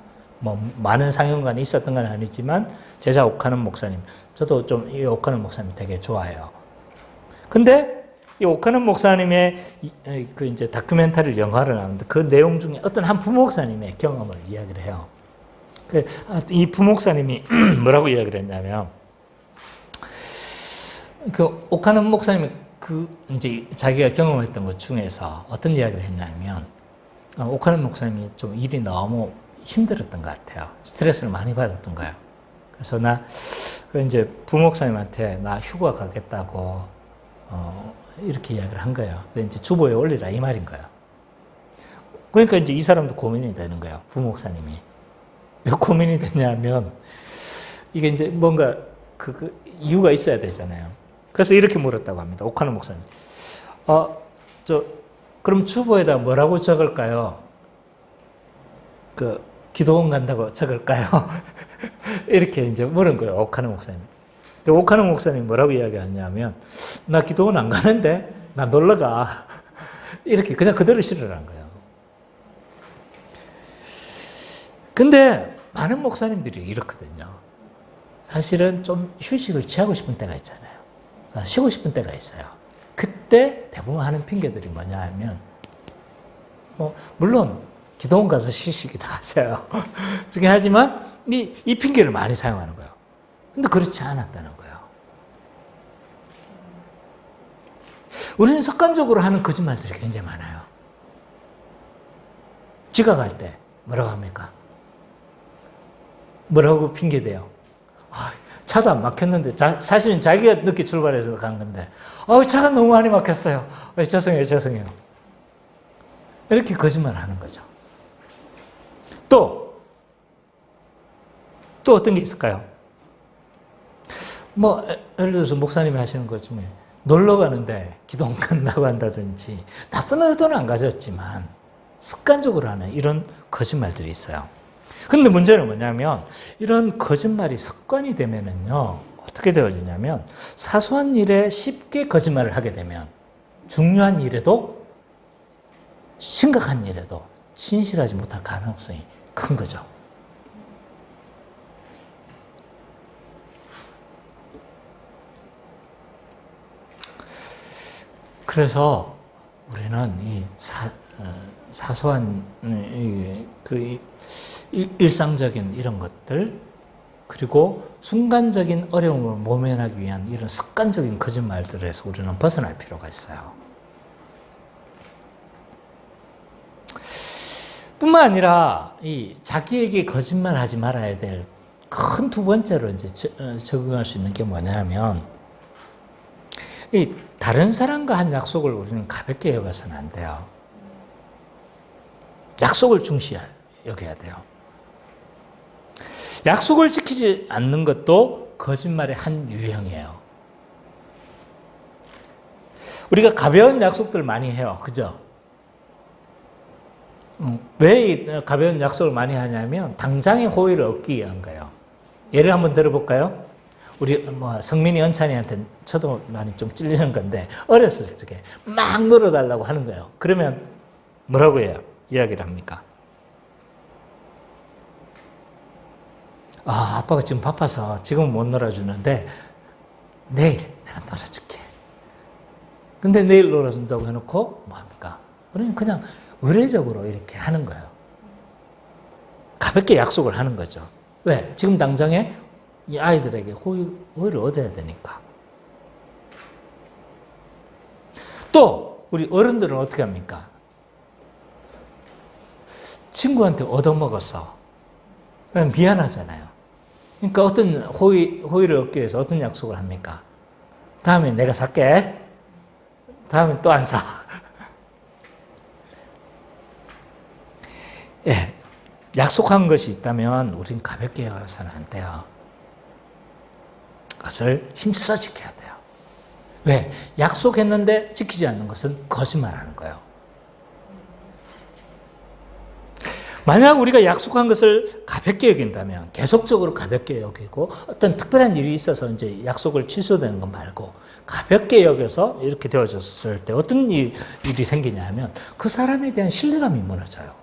많은 상영관이 있었던 건 아니지만 제자 오카넘 목사님, 저도 좀 이 오카넘 목사님 되게 좋아해요. 근데 이 오카넘 목사님의 그 이제 다큐멘터리를 영화로 나오는데 그 내용 중에 어떤 한 부목사님의 경험을 이야기를 해요. 이 부목사님이 뭐라고 이야기를 했냐면, 그 오카넘 목사님이 이제 자기가 경험했던 것 중에서 어떤 이야기를 했냐면, 오카넘 목사님이 좀 일이 너무 힘들었던 것 같아요. 스트레스를 많이 받았던 거예요. 그래서 이제 부목사님한테 나 휴가 가겠다고, 이렇게 이야기를 한 거예요. 이제 주보에 올리라 이 말인 거예요. 그러니까 이제 이 사람도 고민이 되는 거예요. 부목사님이. 왜 고민이 되냐면, 이게 이제 뭔가 그 이유가 있어야 되잖아요. 그래서 이렇게 물었다고 합니다. 오카노 목사님. 그럼 주보에다 뭐라고 적을까요? 기도원 간다고 적을까요? 이렇게 이제 물은 거예요, 오카노 목사님. 근데 오카노 목사님 뭐라고 이야기하냐면, 나 기도원 안 가는데, 나 놀러 가. 이렇게 그냥 그대로 실으라는 거예요. 근데 많은 목사님들이 이렇거든요. 사실은 좀 휴식을 취하고 싶은 때가 있잖아요. 쉬고 싶은 때가 있어요. 그때 대부분 하는 핑계들이 뭐냐 하면, 물론 기도원 가서 쉬시기도 하셔요. 그렇게 하지만 이 핑계를 많이 사용하는 거예요. 근데 그렇지 않았다는 거예요. 우리는 습관적으로 하는 거짓말들이 굉장히 많아요. 지각할 때 뭐라고 합니까? 뭐라고 핑계대요? 차도 안 막혔는데, 사실은 자기가 늦게 출발해서 간 건데, 차가 너무 많이 막혔어요. 죄송해요. 이렇게 거짓말을 하는 거죠. 또 어떤 게 있을까요? 예를 들어서 목사님이 하시는 것 중에, 놀러 가는데 기도 안 간다고 한다든지, 나쁜 의도는 안 가졌지만, 습관적으로 하는 이런 거짓말들이 있어요. 근데 문제는 뭐냐면, 이런 거짓말이 습관이 되면은요, 어떻게 되어지냐면, 사소한 일에 쉽게 거짓말을 하게 되면, 중요한 일에도, 심각한 일에도 진실하지 못할 가능성이 큰 거죠. 그래서 우리는 이 사소한 일상적인 이런 것들, 그리고 순간적인 어려움을 모면하기 위한 이런 습관적인 거짓말들에서 우리는 벗어날 필요가 있어요. 뿐만 아니라 자기에게 거짓말하지 말아야 될 큰 두 번째로 이제 적용할 수 있는 게 뭐냐면, 다른 사람과 한 약속을 우리는 가볍게 여겨서는 안 돼요. 약속을 중시 여겨야 돼요. 약속을 지키지 않는 것도 거짓말의 한 유형이에요. 우리가 가벼운 약속들 많이 해요. 그죠? 왜 가벼운 약속을 많이 하냐면 당장의 호의를 얻기 위한 거예요. 예를 한번 들어볼까요? 우리 성민이 은찬이한테 저도 많이 좀 찔리는 건데, 어렸을 적에 막 놀아달라고 하는 거예요. 그러면 뭐라고 해요? 이야기를 합니까? 아빠가 지금 바빠서 지금은 못 놀아주는데 내일 내가 놀아줄게. 근데 내일 놀아준다고 해놓고 뭐 합니까? 우리는 그냥 의례적으로 이렇게 하는 거예요. 가볍게 약속을 하는 거죠. 왜? 지금 당장에 이 아이들에게 호의를 얻어야 되니까. 또 우리 어른들은 어떻게 합니까? 친구한테 얻어먹었어. 그럼 미안하잖아요. 그러니까 어떤 호의를 얻기 위해서 어떤 약속을 합니까? 다음에 내가 살게. 다음에 또 안 사. 예, 약속한 것이 있다면 우리는 가볍게 여겨서는 안 돼요. 그것을 힘써 지켜야 돼요. 왜? 약속했는데 지키지 않는 것은 거짓말하는 거예요. 만약 우리가 약속한 것을 가볍게 여긴다면, 계속적으로 가볍게 여기고, 어떤 특별한 일이 있어서 이제 약속을 취소되는 것 말고, 가볍게 여겨서 이렇게 되어졌을 때 어떤 일이 생기냐면, 그 사람에 대한 신뢰감이 무너져요.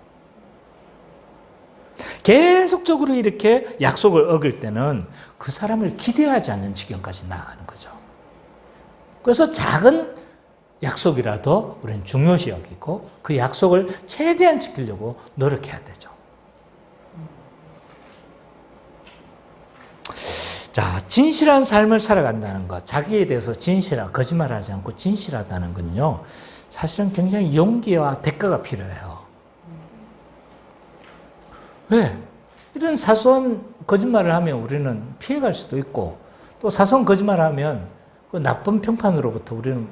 계속적으로 이렇게 약속을 어길 때는 그 사람을 기대하지 않는 지경까지 나아가는 거죠. 그래서 작은 약속이라도 우리는 중요시 여기고 그 약속을 최대한 지키려고 노력해야 되죠. 자, 진실한 삶을 살아간다는 것, 자기에 대해서 거짓말하지 않고 진실하다는 건요, 사실은 굉장히 용기와 대가가 필요해요. 왜? 이런 사소한 거짓말을 하면 우리는 피해갈 수도 있고, 또 사소한 거짓말을 하면 그 나쁜 평판으로부터 우리는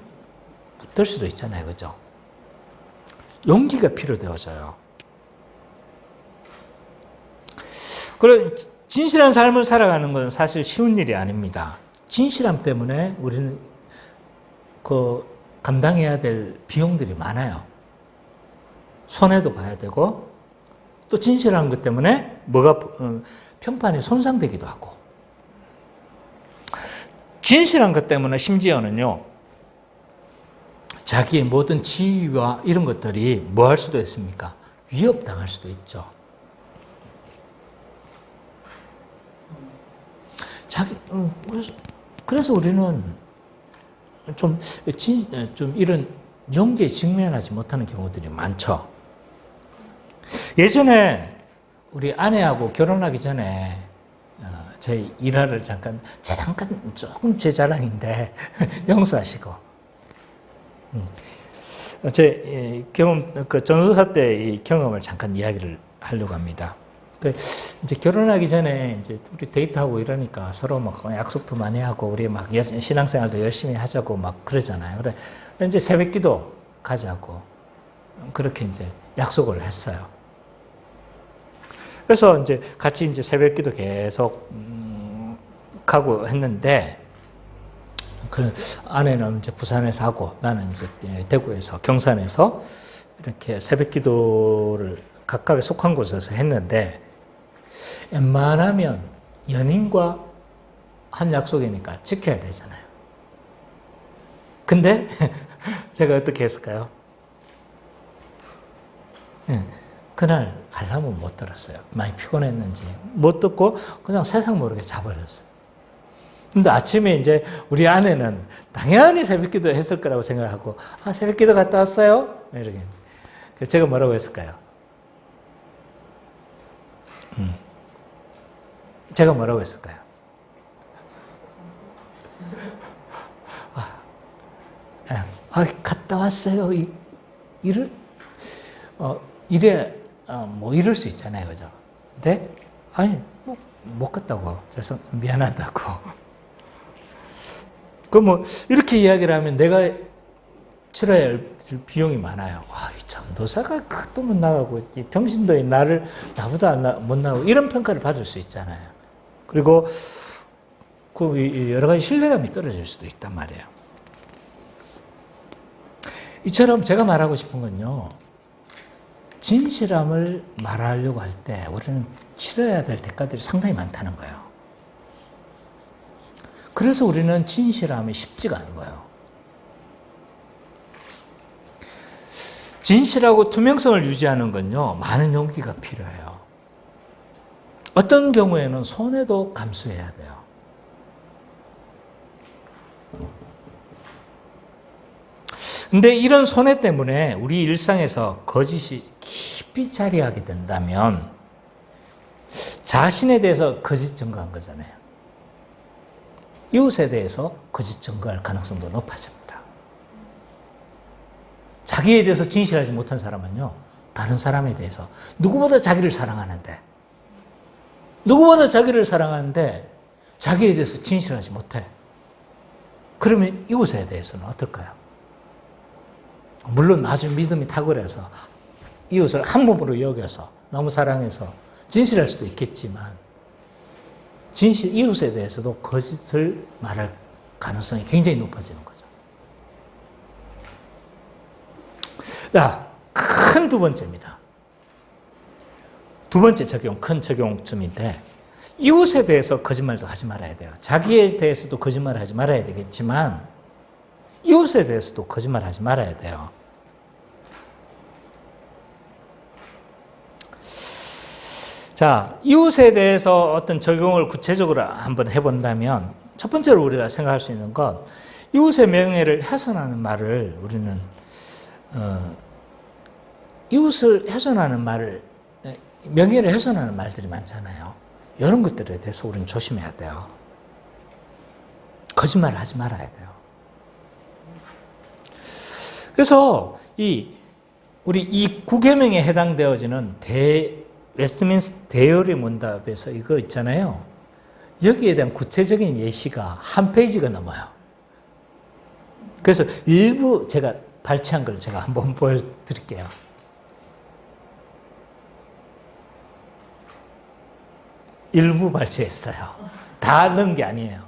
붙을 수도 있잖아요. 그죠? 용기가 필요되어져요. 그래, 진실한 삶을 살아가는 건 사실 쉬운 일이 아닙니다. 진실함 때문에 우리는 감당해야 될 비용들이 많아요. 손해도 봐야 되고, 또 진실한 것 때문에 뭐가 평판이 손상되기도 하고 진실한 것 때문에 심지어는요 자기의 모든 지위와 이런 것들이 뭐 할 수도 있습니까? 위협당할 수도 있죠. 그래서 우리는 좀 이런 용기에 직면하지 못하는 경우들이 많죠. 예전에 우리 아내하고 결혼하기 전에 제 일화를 잠깐 조금 제 자랑인데 용서하시고 제 경험 전도사 때 이 경험을 잠깐 이야기를 하려고 합니다. 이제 결혼하기 전에 이제 우리 데이트하고 이러니까 서로 막 약속도 많이 하고 우리 막 신앙생활도 열심히 하자고 막 그러잖아요. 그래 이제 새벽기도 가자고 그렇게 이제 약속을 했어요. 그래서 이제 같이 이제 새벽기도 계속 가고 했는데 그 아내는 이제 부산에서 하고 나는 이제 대구에서 경산에서 이렇게 새벽기도를 각각에 속한 곳에서 했는데 웬만하면 연인과 한 약속이니까 지켜야 되잖아요. 근데 제가 어떻게 했을까요? 그날 알람을 못 들었어요. 많이 피곤했는지 못 듣고 그냥 세상 모르게 자버렸어요. 근데 아침에 이제 우리 아내는 당연히 새벽기도 했을 거라고 생각하고 새벽기도 갔다 왔어요? 이렇게. 제가 뭐라고 했을까요? 제가 뭐라고 했을까요? 갔다 왔어요. 뭐 이럴 수 있잖아요, 그죠? 근데 못 갔다고 미안하다고. 그럼 뭐 이렇게 이야기를 하면 내가 치러야 할 비용이 많아요. 이 전도사가 그것도 못 나가고 병신도 나보다 못 나가고 이런 평가를 받을 수 있잖아요. 그리고 그 여러 가지 신뢰감이 떨어질 수도 있단 말이에요. 이처럼 제가 말하고 싶은 건요. 진실함을 말하려고 할 때 우리는 치러야 될 대가들이 상당히 많다는 거예요. 그래서 우리는 진실함이 쉽지가 않은 거예요. 진실하고 투명성을 유지하는 건요, 많은 용기가 필요해요. 어떤 경우에는 손해도 감수해야 돼요. 근데 이런 손해 때문에 우리 일상에서 거짓이 깊이 자리하게 된다면 자신에 대해서 거짓 증거한 거잖아요. 이웃에 대해서 거짓 증거할 가능성도 높아집니다. 자기에 대해서 진실하지 못한 사람은요, 다른 사람에 대해서 누구보다 자기를 사랑하는데 자기에 대해서 진실하지 못해. 그러면 이웃에 대해서는 어떨까요? 물론 아주 믿음이 탁월해서 이웃을 한 몸으로 여겨서 너무 사랑해서 진실할 수도 있겠지만 이웃에 대해서도 거짓을 말할 가능성이 굉장히 높아지는 거죠. 큰 두 번째입니다. 두 번째 큰 적용점인데 이웃에 대해서 거짓말도 하지 말아야 돼요. 자기에 대해서도 거짓말을 하지 말아야 되겠지만 이웃에 대해서도 거짓말을 하지 말아야 돼요. 자, 이웃에 대해서 어떤 적용을 구체적으로 한번 해본다면 첫 번째로 우리가 생각할 수 있는 건 이웃의 명예를 훼손하는 말을 우리는 이웃을 훼손하는 말을 명예를 훼손하는 말들이 많잖아요. 이런 것들에 대해서 우리는 조심해야 돼요. 거짓말을 하지 말아야 돼요. 그래서 우리 이 9계명에 해당되어지는 웨스트민스터 대여리 문답에서 이거 있잖아요. 여기에 대한 구체적인 예시가 한 페이지가 넘어요. 그래서 일부 제가 발췌한 걸 제가 한번 보여드릴게요. 일부 발췌했어요. 다 넣은 게 아니에요.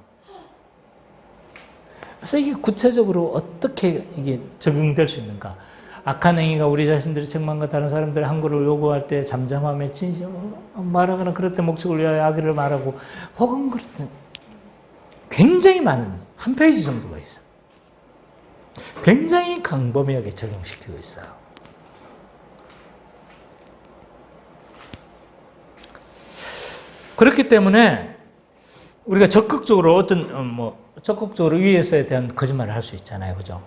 그래서 이게 구체적으로 어떻게 이게 적용될 수 있는가? 악한 행위가 우리 자신들의 책망과 다른 사람들의 항구를 요구할 때 잠잠함에 진심 말하거나 그럴 때 목적을 위하여 악의를 말하고 혹은 그럴 때 굉장히 많은 한 페이지 정도가 있어요. 굉장히 광범위하게 적용시키고 있어요. 그렇기 때문에 우리가 적극적으로 적극적으로 위에서에 대한 거짓말을 할 수 있잖아요. 그죠?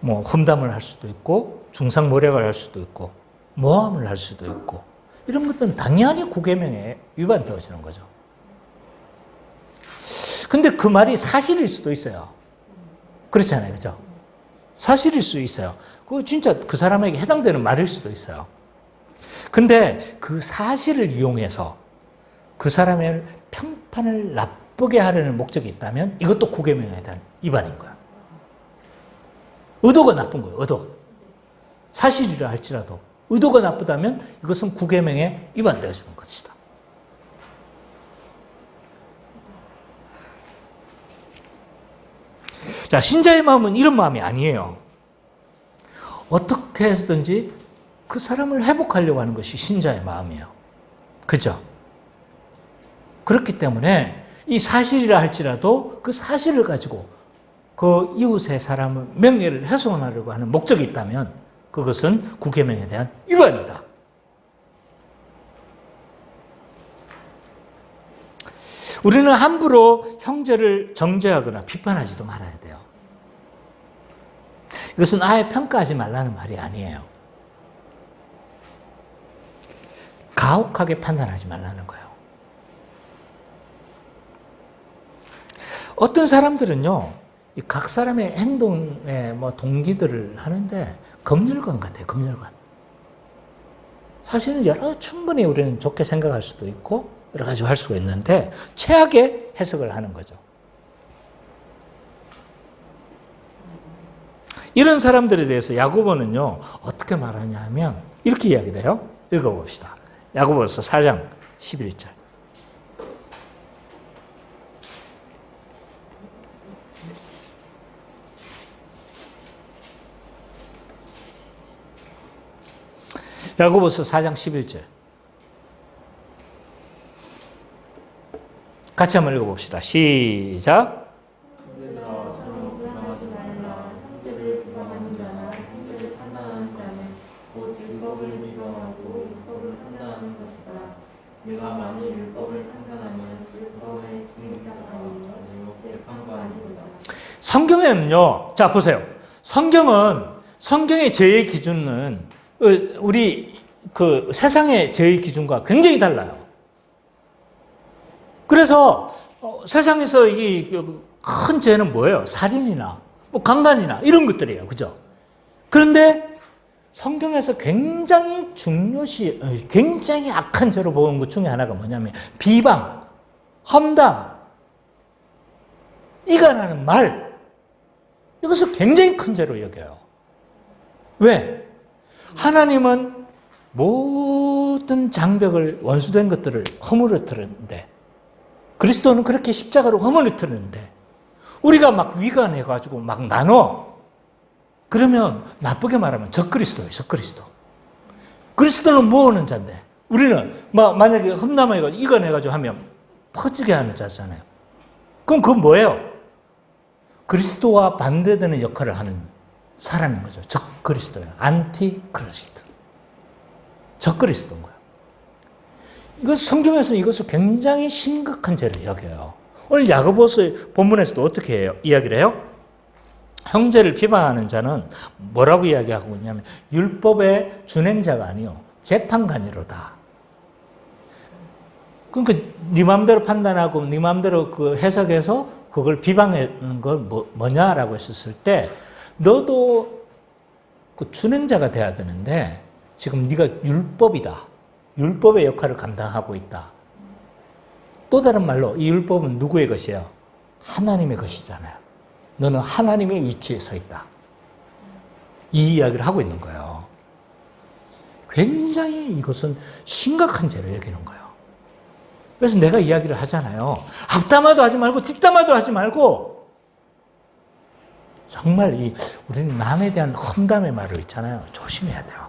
험담을 할 수도 있고, 중상모략을 할 수도 있고, 모함을 할 수도 있고, 이런 것들은 당연히 구계명에 위반되어지는 거죠. 근데 그 말이 사실일 수도 있어요. 그렇잖아요. 그죠? 사실일 수 있어요. 그거 진짜 그 사람에게 해당되는 말일 수도 있어요. 근데 그 사실을 이용해서 그 사람의 평판을 나쁘게 하려는 목적이 있다면 이것도 구계명에 대한 위반인 거야. 의도가 나쁜 거예요. 의도. 사실이라 할지라도 의도가 나쁘다면 이것은 구계명에 위반되어지는 것이다. 자, 신자의 마음은 이런 마음이 아니에요. 어떻게 해서든지 그 사람을 회복하려고 하는 것이 신자의 마음이에요. 그죠? 그렇기 때문에 이 사실이라 할지라도 그 사실을 가지고 그 이웃의 사람의 명예를 훼손하려고 하는 목적이 있다면 그것은 구계명에 대한 위반이다. 우리는 함부로 형제를 정죄하거나 비판하지도 말아야 돼요. 이것은 아예 평가하지 말라는 말이 아니에요. 가혹하게 판단하지 말라는 거예요. 어떤 사람들은요, 각 사람의 행동의 동기들을 하는데 검열관 같아요. 검열관. 사실은 충분히 우리는 좋게 생각할 수도 있고 여러 가지 할 수가 있는데 최악의 해석을 하는 거죠. 이런 사람들에 대해서 야고보는요 어떻게 말하냐 하면 이렇게 이야기를 해요. 읽어봅시다. 야고보서 4장 11절. 야고보서 4장 11절. 같이 한번 읽어봅시다. 시작. 내가 만일 율법을 판단하면 율법의 징계자가 재판과 아니로다. 성경에는요, 자 보세요. 성경의 죄의 기준은 우리 그 세상의 죄의 기준과 굉장히 달라요. 그래서 세상에서 이 큰 죄는 뭐예요? 살인이나 강간이나 이런 것들이에요. 그죠? 그런데 성경에서 굉장히 굉장히 악한 죄로 보는 것 중에 하나가 뭐냐면 비방, 험담, 이간하는 말, 이것을 굉장히 큰 죄로 여겨요. 왜? 하나님은 모든 장벽을, 원수된 것들을 허물어뜨렸는데, 그리스도는 그렇게 십자가로 허물어뜨렸는데 우리가 막 위관해가지고 막 나눠. 그러면 나쁘게 말하면 적그리스도예요. 적그리스도. 그리스도는 모으는 자인데 우리는 만약에 험담해가지고 이간해가지고 하면 퍼지게 하는 자잖아요. 그럼 그건 뭐예요? 그리스도와 반대되는 역할을 하는 사람인 거죠. 적그리스도예요. 안티크리스도. 적그리스도인 거예요. 이것 성경에서는 이것을 굉장히 심각한 죄를 여겨요. 오늘 야고보서 본문에서도 어떻게 해요? 이야기를 해요? 형제를 비방하는 자는 뭐라고 이야기하고 있냐면 율법의 준행자가 아니요 재판관이로다. 그러니까 네 마음대로 판단하고 네 마음대로 그 해석해서 그걸 비방하는 건 뭐냐라고 했었을 때 너도 그 준행자가 돼야 되는데 지금 네가 율법이다. 율법의 역할을 감당하고 있다. 또 다른 말로 이 율법은 누구의 것이에요? 하나님의 것이잖아요. 너는 하나님의 위치에 서 있다. 이 이야기를 하고 있는 거예요. 굉장히 이것은 심각한 죄를 여기는 거예요. 그래서 내가 이야기를 하잖아요. 앞담화도 하지 말고 뒷담화도 하지 말고 정말 우리는 남에 대한 험담의 말을 있잖아요. 조심해야 돼요.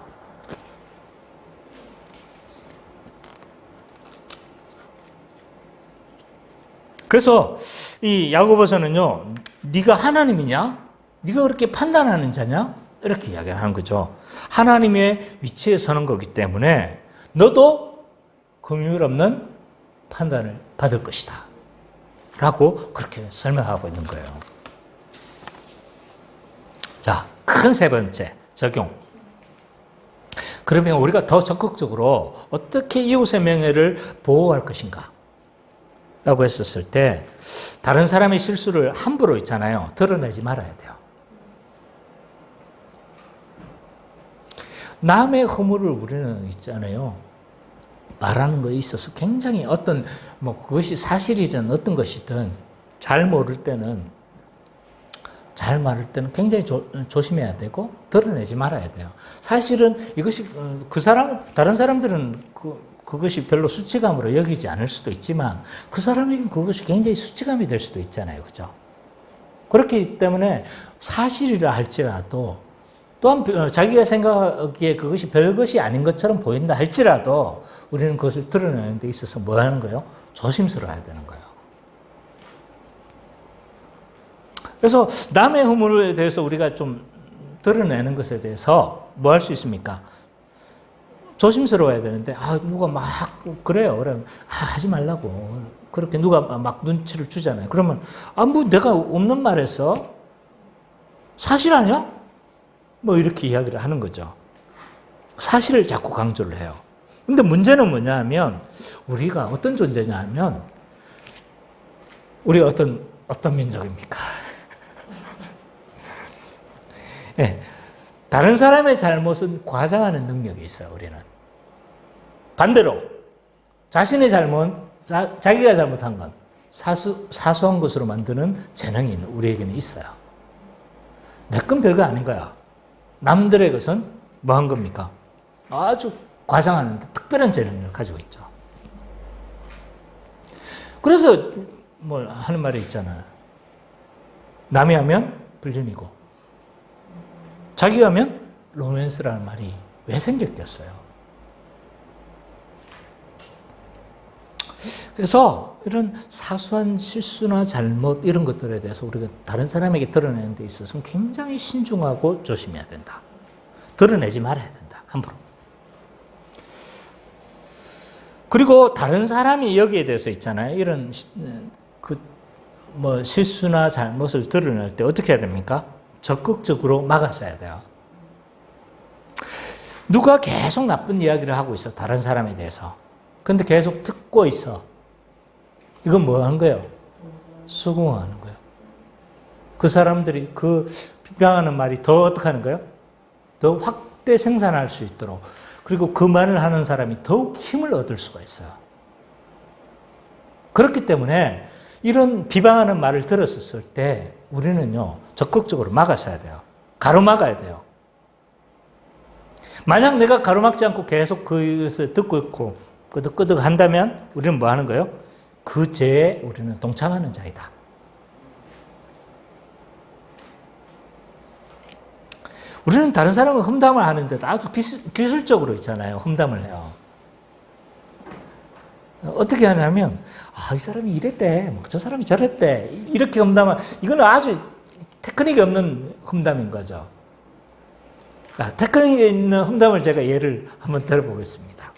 그래서 이 야고보서는요, 네가 하나님이냐? 네가 그렇게 판단하는 자냐? 이렇게 이야기를 하는 거죠. 하나님의 위치에 서는 거기 때문에 너도 긍휼 없는 판단을 받을 것이다 라고 그렇게 설명하고 있는 거예요. 자, 큰 세 번째 적용. 그러면 우리가 더 적극적으로 어떻게 이웃의 명예를 보호할 것인가 라고 했었을 때, 다른 사람의 실수를 함부로 있잖아요, 드러내지 말아야 돼요. 남의 허물을 우리는 있잖아요, 말하는 거에 있어서 굉장히 어떤 그것이 사실이든 어떤 것이든 잘 모를 때는, 잘 말할 때는 굉장히 조심해야 되고 드러내지 말아야 돼요. 사실은 이것이 다른 사람들은 그것이 별로 수치감으로 여기지 않을 수도 있지만 그 사람에게는 그것이 굉장히 수치감이 될 수도 있잖아요. 그죠? 그렇기 때문에 사실이라 할지라도, 또한 자기가 생각하기에 그것이 별것이 아닌 것처럼 보인다 할지라도 우리는 그것을 드러내는 데 있어서 뭐 하는 거예요? 조심스러워야 되는 거예요. 그래서 남의 허물에 대해서 우리가 좀 드러내는 것에 대해서 뭐 할 수 있습니까? 조심스러워야 되는데, 누가 막 그래요. 그러면 하지 말라고. 그렇게 누가 막 눈치를 주잖아요. 그러면 뭐 내가 없는 말에서 사실 아니야? 뭐 이렇게 이야기를 하는 거죠. 사실을 자꾸 강조를 해요. 근데 문제는 뭐냐 하면, 우리가 어떤 존재냐 하면, 우리가 어떤 민족입니까? 네. 다른 사람의 잘못은 과장하는 능력이 있어요, 우리는. 반대로, 자신의 잘못, 자기가 잘못한 건 사소한 것으로 만드는 재능이 우리에게는 있어요. 내 건 별거 아닌 거야. 남들의 것은 뭐 한 겁니까? 아주 과장하는 특별한 재능을 가지고 있죠. 그래서 하는 말이 있잖아요. 남이 하면 불륜이고 자기 하면 로맨스라는 말이 왜 생겼겠어요? 그래서 이런 사소한 실수나 잘못 이런 것들에 대해서 우리가 다른 사람에게 드러내는 데 있어서는 굉장히 신중하고 조심해야 된다. 드러내지 말아야 된다. 함부로. 그리고 다른 사람이 여기에 대해서 있잖아요. 이런 실수나 잘못을 드러낼 때 어떻게 해야 됩니까? 적극적으로 막았어야 돼요. 누가 계속 나쁜 이야기를 하고 있어, 다른 사람에 대해서. 근데 계속 듣고 있어. 이건 뭐 하는 거예요? 수긍하는 거예요. 그 사람들이 그 비방하는 말이 더 어떻게 하는 거예요? 더 확대 생산할 수 있도록. 그리고 그 말을 하는 사람이 더욱 힘을 얻을 수가 있어요. 그렇기 때문에 이런 비방하는 말을 들었을 때 우리는요, 적극적으로 막았어야 돼요. 가로막아야 돼요. 만약 내가 가로막지 않고 계속 그것을 듣고 있고 끄덕끄덕 한다면 우리는 뭐 하는 거예요? 그 죄에 우리는 동참하는 자이다. 우리는 다른 사람은 험담을 하는데도 아주 기술적으로 있잖아요. 험담을 해요. 어떻게 하냐면, 이 사람이 이랬대, 저 사람이 저랬대, 이렇게 험담을, 이거는 아주 테크닉이 없는 험담인 거죠. 테크닉이 있는 험담을 제가 예를 한번 들어보겠습니다.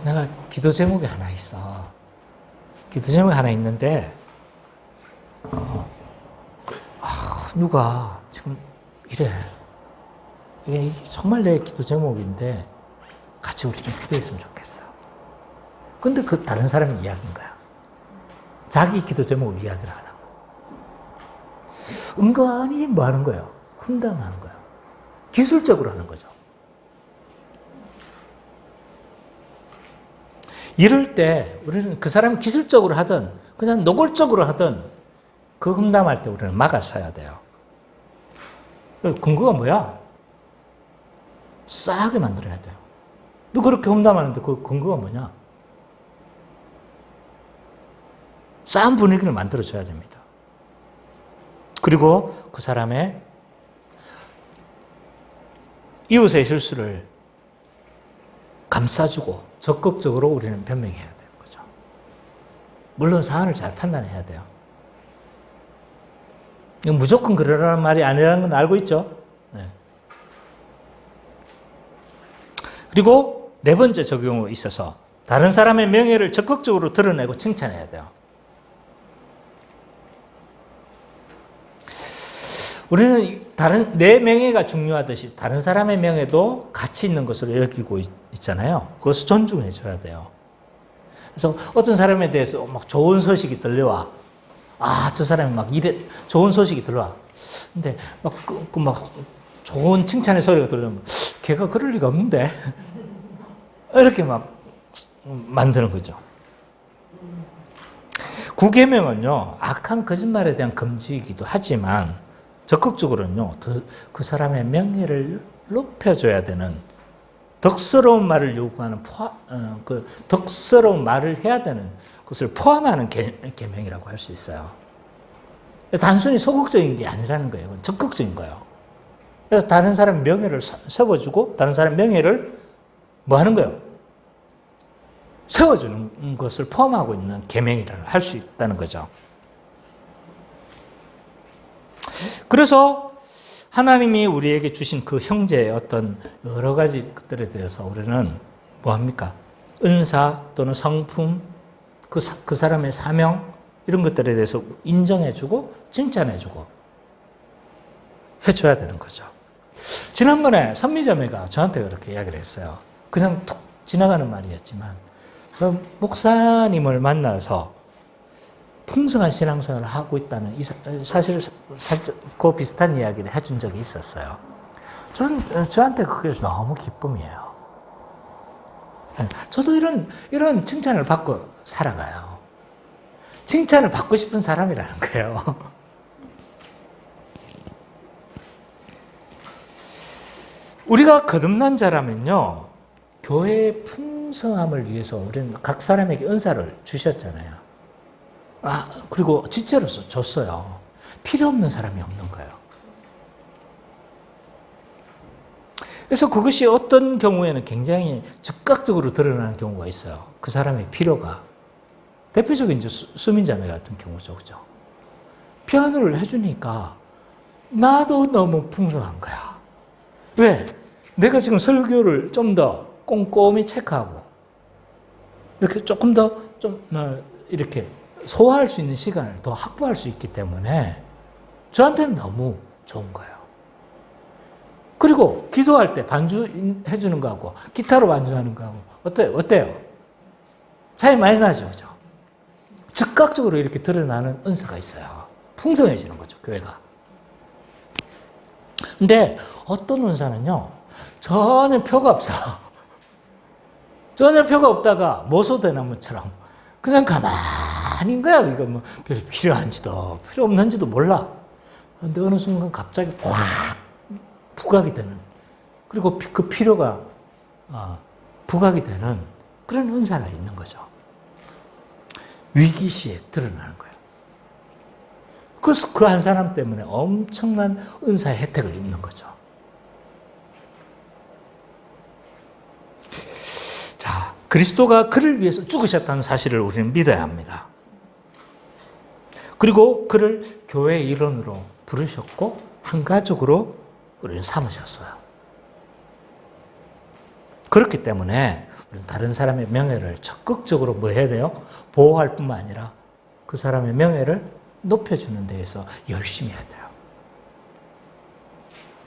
내가 기도 제목이 하나 있어. 기도 제목이 하나 있는데, 누가 지금 이래. 이게 정말 내 기도 제목인데, 같이 우리 좀 기도했으면 좋겠어. 근데 그 다른 사람이 이야기인 거야. 자기 기도 제목을 이야기를 안 하고. 은근히 뭐 하는 거예요? 험담하는 거예요. 기술적으로 하는 거죠. 이럴 때 우리는 그 사람이 기술적으로 하든 그냥 노골적으로 하든 그 험담할 때 우리는 막아서야 돼요. 근거가 뭐야? 싸하게 만들어야 돼요. 너 그렇게 험담하는데 그 근거가 뭐냐? 싸한 분위기를 만들어줘야 됩니다. 그리고 그 사람의 이웃의 실수를 감싸주고 적극적으로 우리는 변명해야 되는 거죠. 물론 사안을 잘 판단해야 돼요. 무조건 그러라는 말이 아니라는 건 알고 있죠. 네. 그리고 네 번째 적용에 있어서 다른 사람의 명예를 적극적으로 드러내고 칭찬해야 돼요. 우리는 내 명예가 중요하듯이 다른 사람의 명예도 가치 있는 것으로 여기고 있잖아요. 그것을 존중해 줘야 돼요. 그래서 어떤 사람에 대해서 막 좋은 소식이 들려와. 저 사람이 막 좋은 소식이 들려와. 근데 막 좋은 칭찬의 소리가 들려오면 걔가 그럴 리가 없는데. 이렇게 막 만드는 거죠. 구계명은요, 악한 거짓말에 대한 금지이기도 하지만 적극적으로는요, 그 사람의 명예를 높여줘야 되는 덕스러운 말을 요구하는 덕스러운 말을 해야 되는 것을 포함하는 계명이라고 할 수 있어요. 단순히 소극적인 게 아니라는 거예요. 적극적인 거예요. 그래서 다른 사람의 명예를 세워주고 다른 사람의 명예를 뭐 하는 거예요? 세워주는 것을 포함하고 있는 계명이라고 할 수 있다는 거죠. 그래서 하나님이 우리에게 주신 그 형제의 어떤 여러 가지 것들에 대해서 우리는 뭐 합니까? 은사 또는 성품, 그 사람의 사명 이런 것들에 대해서 인정해주고 칭찬해주고 해줘야 되는 거죠. 지난번에 선미자매가 저한테 그렇게 이야기를 했어요. 그냥 툭 지나가는 말이었지만 저 목사님을 만나서 풍성한 신앙생활을 하고 있다는 사실 살짝 그 비슷한 이야기를 해준 적이 있었어요. 저한테 그게 너무 기쁨이에요. 저도 이런 칭찬을 받고 살아가요. 칭찬을 받고 싶은 사람이라는 거예요. 우리가 거듭난 자라면요, 교회의 풍성함을 위해서 우리는 각 사람에게 은사를 주셨잖아요. 그리고 지체로서 줬어요. 필요 없는 사람이 없는 거예요. 그래서 그것이 어떤 경우에는 굉장히 즉각적으로 드러나는 경우가 있어요. 그 사람의 필요가. 대표적인 이제 수민자매 같은 경우죠. 그죠? 피아노를 해주니까 나도 너무 풍성한 거야. 왜? 내가 지금 설교를 좀 더 꼼꼼히 체크하고 이렇게 조금 더 이렇게 소화할 수 있는 시간을 더 확보할 수 있기 때문에 저한테는 너무 좋은 거예요. 그리고 기도할 때 반주해 주는 거하고 기타로 반주하는 거하고 어때요? 차이 많이 나죠. 그죠? 즉각적으로 이렇게 드러나는 은사가 있어요. 풍성해지는 거죠, 교회가. 근데 어떤 은사는요, 전혀 표가 없어. 전혀 표가 없다가 모소대나무처럼 그냥 가만히 인 거야. 이거 뭐 별로 필요한지도 필요 없는지도 몰라. 근데 어느 순간 갑자기 확 부각이 되는, 그리고 그 필요가 부각이 되는 그런 은사가 있는 거죠. 위기시에 드러나는 거예요. 그래서 그 한 사람 때문에 엄청난 은사의 혜택을 입는 거죠. 자, 그리스도가 그를 위해서 죽으셨다는 사실을 우리는 믿어야 합니다. 그리고 그를 교회의 일원으로 부르셨고 한 가족으로 우리는 삼으셨어요. 그렇기 때문에 우리는 다른 사람의 명예를 적극적으로 뭐 해야 돼요? 보호할 뿐만 아니라 그 사람의 명예를 높여주는 데에서 열심히 해야 돼요.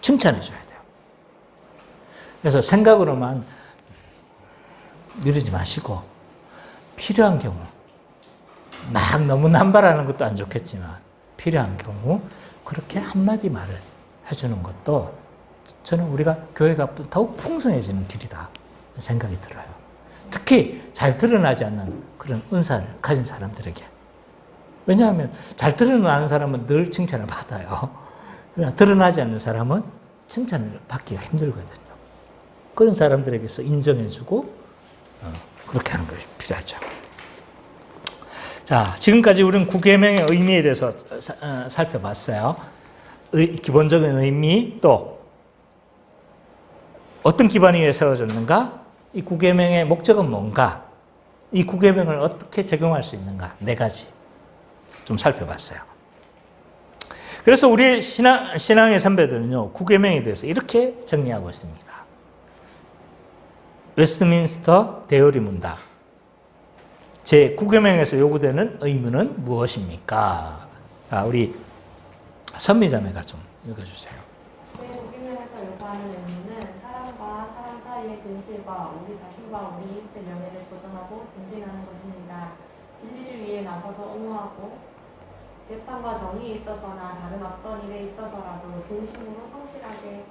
칭찬해줘야 돼요. 그래서 생각으로만 누리지 마시고 필요한 경우, 막 너무 남발하는 것도 안 좋겠지만 필요한 경우 그렇게 한마디 말을 해주는 것도 저는 우리가 교회가 더욱 풍성해지는 길이다 생각이 들어요. 특히 잘 드러나지 않는 그런 은사를 가진 사람들에게. 왜냐하면 잘 드러나는 사람은 늘 칭찬을 받아요. 그러나 드러나지 않는 사람은 칭찬을 받기가 힘들거든요. 그런 사람들에게서 인정해주고 그렇게 하는 것이 필요하죠. 자, 지금까지 우리는 구계명의 의미에 대해서 살펴봤어요. 기본적인 의미, 또 어떤 기반 위에 세워졌는가? 이 구계명의 목적은 뭔가? 이 구계명을 어떻게 적용할 수 있는가? 4가지 좀 살펴봤어요. 그래서 우리 신앙의 선배들은요, 구계명에 대해서 이렇게 정리하고 있습니다. 웨스트민스터 대요리 문답. 제 9계명에서 요구되는 의무는 무엇입니까? 자, 우리 선미자매가 좀 읽어주세요. 제9계명에서 요구하는 의무는 사람과 사람 사이의 진실과 우리 자신과 우리 이웃의 명예를 보존하고 증진하는 것입니다. 진리를 위해 나서서 옹호하고 재판과 정의에 있어서나 다른 어떤 일에 있어서라도 진심으로 성실하게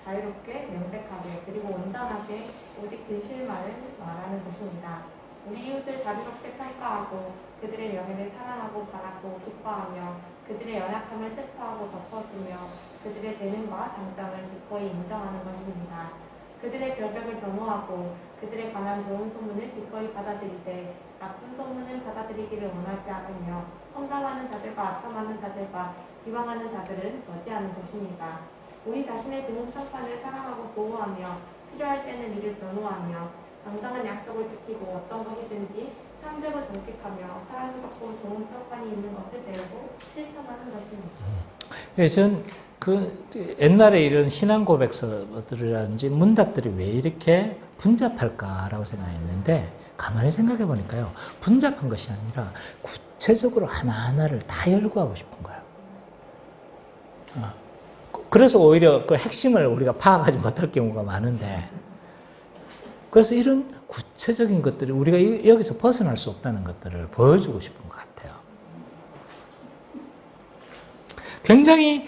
자유롭게 명백하게 그리고 온전하게 오직 진실만을 말하는 것입니다. 우리 이웃을 자비롭게 평가하고 그들의 명예를 사랑하고 바라고 기뻐하며 그들의 연약함을 슬퍼하고 덮어주며 그들의 재능과 장점을 기꺼이 인정하는 것입니다. 그들의 결백을 변호하고 그들에 관한 좋은 소문을 기꺼이 받아들이되 나쁜 소문을 받아들이기를 원하지 않으며 험담하는 자들과 아첨하는 자들과 비방하는 자들은 저지하는 것입니다. 우리 자신의 증오평판을 사랑하고 보호하며 필요할 때는 이를 변호하며 정당한 약속을 지키고 어떤 것이든지 참되고 정직하며 사랑스럽고 좋은 평판이 있는 것을 배우고 실천하는 것입니다. 전 옛날에 이런 신앙 고백서들이라든지 문답들이 왜 이렇게 분잡할까라고 생각했는데 가만히 생각해 보니까요, 분잡한 것이 아니라 구체적으로 하나하나를 다 열거하고 싶은 거예요. 그래서 오히려 그 핵심을 우리가 파악하지 못할 경우가 많은데, 그래서 이런 구체적인 것들이 우리가 여기서 벗어날 수 없다는 것들을 보여주고 싶은 것 같아요. 굉장히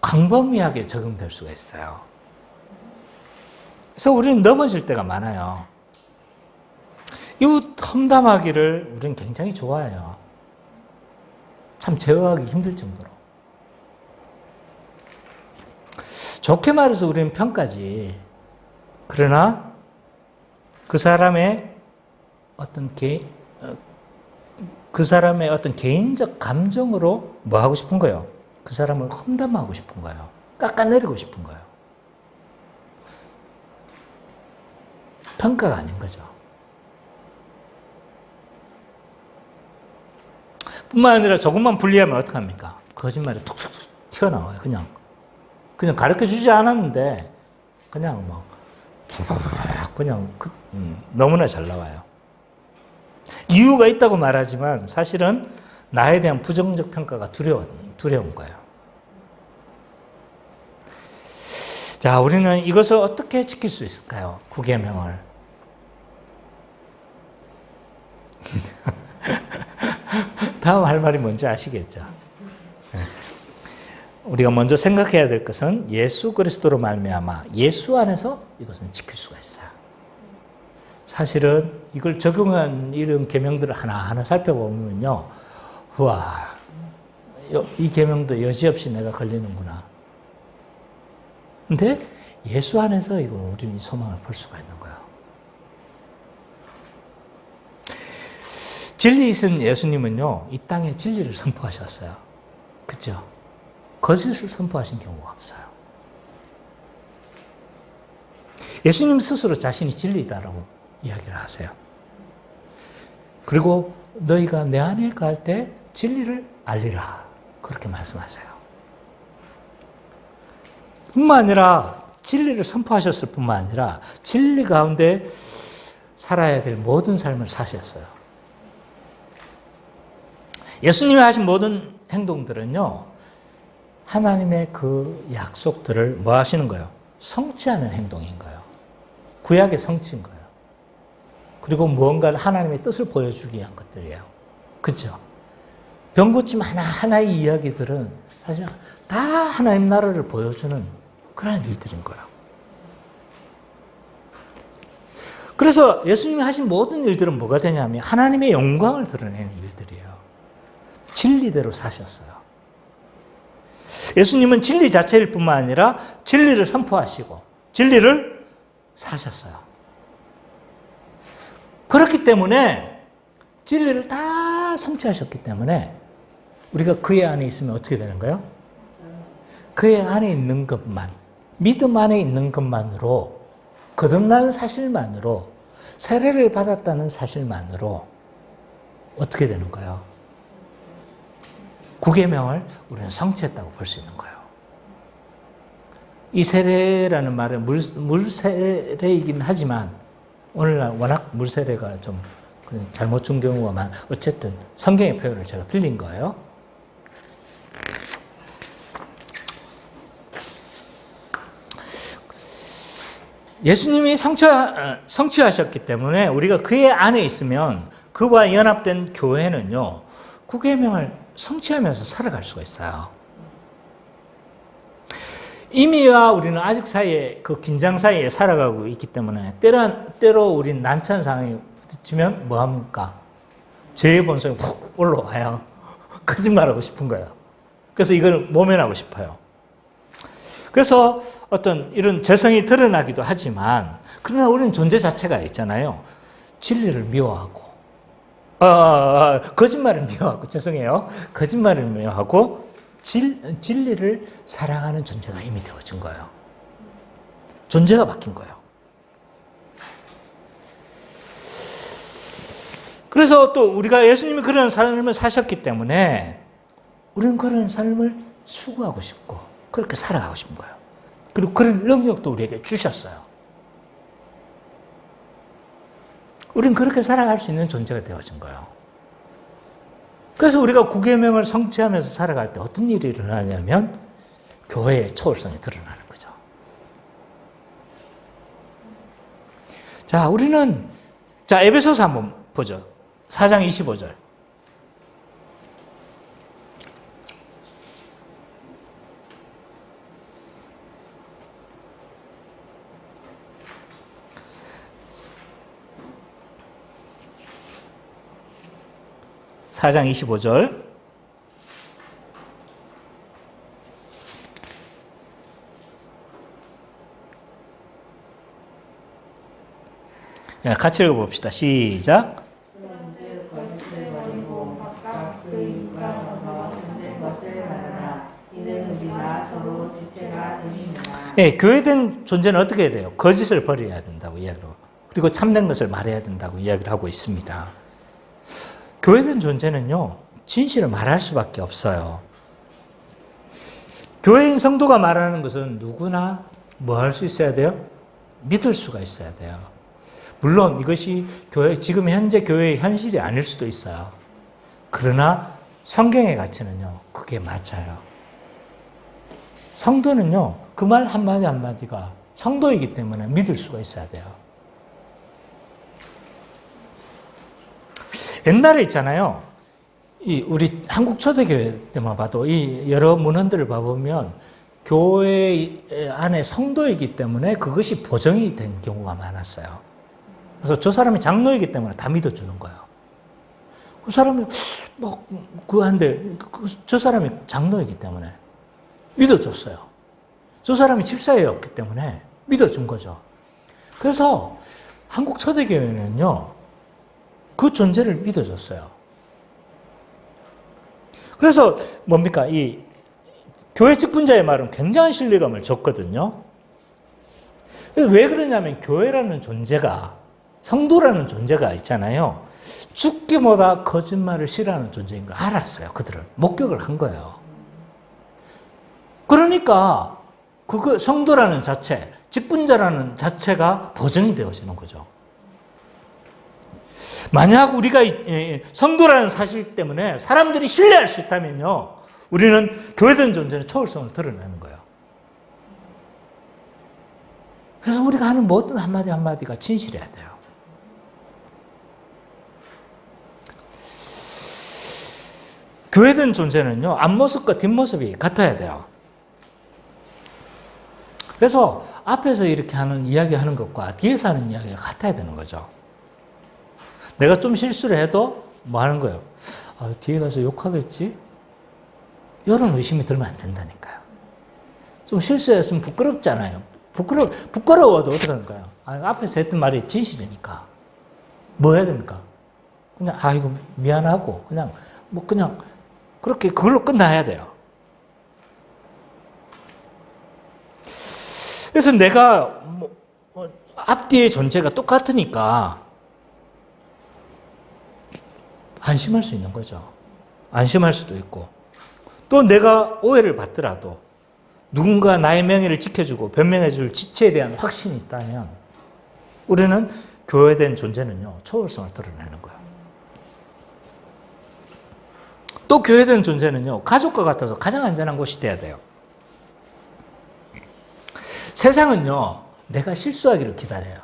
광범위하게 적용될 수가 있어요. 그래서 우리는 넘어질 때가 많아요. 이웃 험담하기를 우리는 굉장히 좋아해요. 참 제어하기 힘들 정도로. 좋게 말해서 우리는 평가지. 그러나 그 사람의 어떤 개인적 감정으로 뭐 하고 싶은 거예요? 그 사람을 험담하고 싶은 거예요. 깎아내리고 싶은 거예요. 평가가 아닌 거죠. 뿐만 아니라 조금만 불리하면 어떡합니까? 거짓말이 툭툭 튀어나와요. 그냥 가르쳐 주지 않았는데 그냥 그냥 너무나 잘 나와요. 이유가 있다고 말하지만 사실은 나에 대한 부정적 평가가 두려운 거예요. 자, 우리는 이것을 어떻게 지킬 수 있을까요? 9계명을. 다음 할 말이 뭔지 아시겠죠? 우리가 먼저 생각해야 될 것은 예수 그리스도로 말미암아 예수 안에서 이것은 지킬 수가 있어요. 사실은 이걸 적용한 이런 계명들을 하나하나 살펴보면요, 와, 이 계명도 여지없이 내가 걸리는구나. 근데 예수 안에서 이거 우리는 이 소망을 볼 수가 있는 거예요. 진리이신 예수님은요, 이 땅에 진리를 선포하셨어요. 그죠? 거짓을 선포하신 경우가 없어요. 예수님 스스로 자신이 진리다라고 이야기를 하세요. 그리고 너희가 내 안에 갈 때 진리를 알리라. 그렇게 말씀하세요. 뿐만 아니라 진리를 선포하셨을 뿐만 아니라 진리 가운데 살아야 될 모든 삶을 사셨어요. 예수님이 하신 모든 행동들은요, 하나님의 그 약속들을 뭐 하시는 거예요? 성취하는 행동인 거예요. 구약의 성취인 거예요. 그리고 무언가를 하나님의 뜻을 보여주기 위한 것들이에요. 그렇죠? 병고침 하나하나의 이야기들은 사실 다 하나님 나라를 보여주는 그런 일들인 거예요. 그래서 예수님이 하신 모든 일들은 뭐가 되냐면 하나님의 영광을 드러내는 일들이에요. 진리대로 사셨어요. 예수님은 진리 자체일 뿐만 아니라 진리를 선포하시고 진리를 사셨어요. 그렇기 때문에 진리를 다 다 성취하셨기 때문에 우리가 그의 안에 있으면 어떻게 되는 거예요? 그의 안에 있는 것만, 믿음 안에 있는 것만으로, 거듭난 사실만으로, 세례를 받았다는 사실만으로 어떻게 되는 거예요? 9계명을 우리는 성취했다고 볼 수 있는 거예요. 이 세례라는 말은 물세례이긴 하지만 오늘날 워낙 물세례가 좀 잘못 준 경우가 많아. 어쨌든 성경의 표현을 제가 빌린 거예요. 예수님이 성취하셨기 때문에 우리가 그의 안에 있으면 그와 연합된 교회는요, 9계명을 성취하면서 살아갈 수가 있어요. 이미와 우리는 아직 사이에, 그 긴장 사이에 살아가고 있기 때문에 때로 우리는 난처한 상황이 부딪히면 뭐 합니까? 죄의 본성이 훅 올라와요. 거짓말하고 싶은 거예요. 그래서 이걸 모면하고 싶어요. 그래서 어떤 이런 죄성이 드러나기도 하지만, 그러나 우리는 존재 자체가 있잖아요. 진리를 미워하고, 거짓말을 미워하고, 죄송해요. 거짓말을 미워하고, 진리를 사랑하는 존재가 이미 되어진 거예요. 존재가 바뀐 거예요. 그래서 또 우리가 예수님이 그런 삶을 사셨기 때문에 우리는 그런 삶을 추구하고 싶고 그렇게 살아가고 싶은 거예요. 그리고 그런 능력도 우리에게 주셨어요. 우리는 그렇게 살아갈 수 있는 존재가 되어진 거예요. 그래서 우리가 9계명을 성취하면서 살아갈 때 어떤 일이 일어나냐면 교회의 초월성이 드러나는 거죠. 자, 우리는 에베소서 한번 보죠. 4장 25절. (4장 25절) 같이 읽어봅시다. 시작. 예, 교회된 존재는 어떻게 해야 돼요? 거짓을 버려야 된다고 이야기를, 그리고 참된 것을 말해야 된다고 이야기를 하고 있습니다. 교회된 존재는요, 진실을 말할 수밖에 없어요. 교회인 성도가 말하는 것은 누구나 뭐 할 수 있어야 돼요? 믿을 수가 있어야 돼요. 물론 이것이 지금 현재 교회의 현실이 아닐 수도 있어요. 그러나 성경의 가치는요, 그게 맞아요. 성도는요, 그 말 한마디 한마디가 성도이기 때문에 믿을 수가 있어야 돼요. 옛날에 있잖아요. 우리 한국 초대교회 때만 봐도 이 여러 문헌들을 봐보면 교회 안에 성도이기 때문에 그것이 보정이 된 경우가 많았어요. 그래서 저 사람이 장로이기 때문에 다 믿어주는 거예요. 그 사람이 저 사람이 장로이기 때문에 믿어줬어요. 저 사람이 집사였기 때문에 믿어준 거죠. 그래서 한국 초대교회는요, 그 존재를 믿어줬어요. 그래서 뭡니까? 이 교회 직분자의 말은 굉장한 신뢰감을 줬거든요. 왜 그러냐면 교회라는 존재가, 성도라는 존재가 있잖아요. 죽기보다 거짓말을 싫어하는 존재인 걸 알았어요. 그들은 목격을 한 거예요. 그러니까 성도라는 자체, 직분자라는 자체가 보증이 되어지는 거죠. 만약 우리가 성도라는 사실 때문에 사람들이 신뢰할 수 있다면요, 우리는 교회된 존재는 초월성을 드러내는 거예요. 그래서 우리가 하는 모든 한마디 한마디가 진실해야 돼요. 교회된 존재는요, 앞모습과 뒷모습이 같아야 돼요. 그래서 앞에서 이렇게 이야기 하는 것과 뒤에서 하는 이야기가 같아야 되는 거죠. 내가 좀 실수를 해도 뭐 하는 거예요? 뒤에 가서 욕하겠지? 이런 의심이 들면 안 된다니까요. 좀 실수했으면 부끄럽잖아요. 부끄러워도 어떻게 하는 거예요? 앞에서 했던 말이 진실이니까. 뭐 해야 됩니까? 그냥 아이고 미안하고 그냥 그냥 그렇게 그걸로 끝나야 돼요. 그래서 내가 앞뒤의 존재가 똑같으니까 안심할 수 있는 거죠. 안심할 수도 있고 또 내가 오해를 받더라도 누군가 나의 명예를 지켜주고 변명해 줄 지체에 대한 확신이 있다면 우리는 교회된 존재는요, 초월성을 드러내는 거예요. 또 교회된 존재는요, 가족과 같아서 가장 안전한 곳이 돼야 돼요. 세상은요, 내가 실수하기를 기다려요.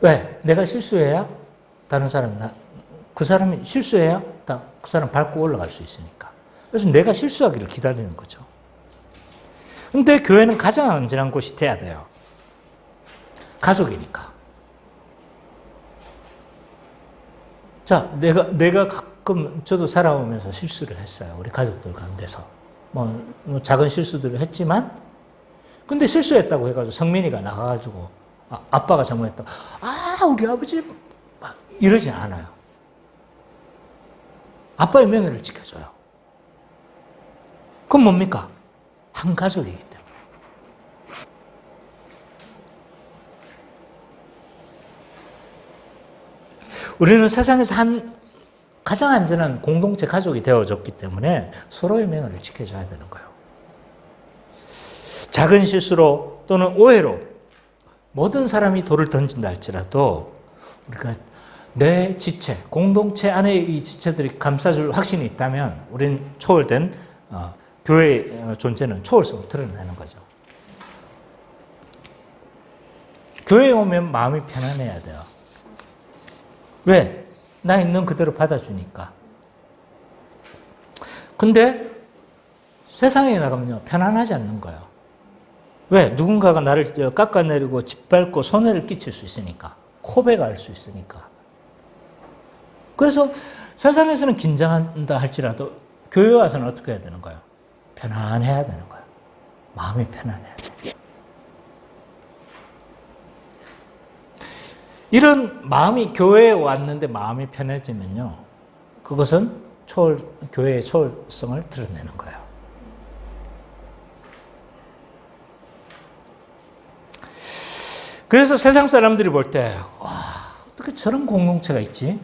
왜? 내가 실수해야 다른 사람이 그 사람이 실수해야 그 사람 밟고 올라갈 수 있으니까. 그래서 내가 실수하기를 기다리는 거죠. 근데 교회는 가장 안전한 곳이 돼야 돼요. 가족이니까. 자, 내가 가끔 저도 살아오면서 실수를 했어요. 우리 가족들 가운데서. 뭐 작은 실수들을 했지만, 근데 실수했다고 해가지고 성민이가 나가가지고, 아빠가 잘못했다고, 우리 아버지, 막 이러지 않아요. 아빠의 명예를 지켜줘요. 그건 뭡니까? 한 가족이기 때문에. 우리는 세상에서 가장 안전한 공동체 가족이 되어졌기 때문에 서로의 명예를 지켜줘야 되는 거예요. 작은 실수로 또는 오해로 모든 사람이 돌을 던진다 할지라도 우리가 내 지체, 공동체 안에 이 지체들이 감싸줄 확신이 있다면 우리는 초월된 교회의 존재는 초월성을 드러내는 거죠. 교회에 오면 마음이 편안해야 돼요. 왜? 나 있는 그대로 받아주니까. 근데 세상에 나가면요, 편안하지 않는 거예요. 왜? 누군가가 나를 깎아내리고 짓밟고 손해를 끼칠 수 있으니까. 코베가 할 수 있으니까. 그래서 세상에서는 긴장한다 할지라도 교회 와서는 어떻게 해야 되는 거예요? 편안해야 되는 거예요. 마음이 편안해야 돼요. 이런 마음이 교회에 왔는데 마음이 편해지면요, 그것은 교회의 초월성을 드러내는 거예요. 그래서 세상 사람들이 볼 때, 어떻게 저런 공동체가 있지?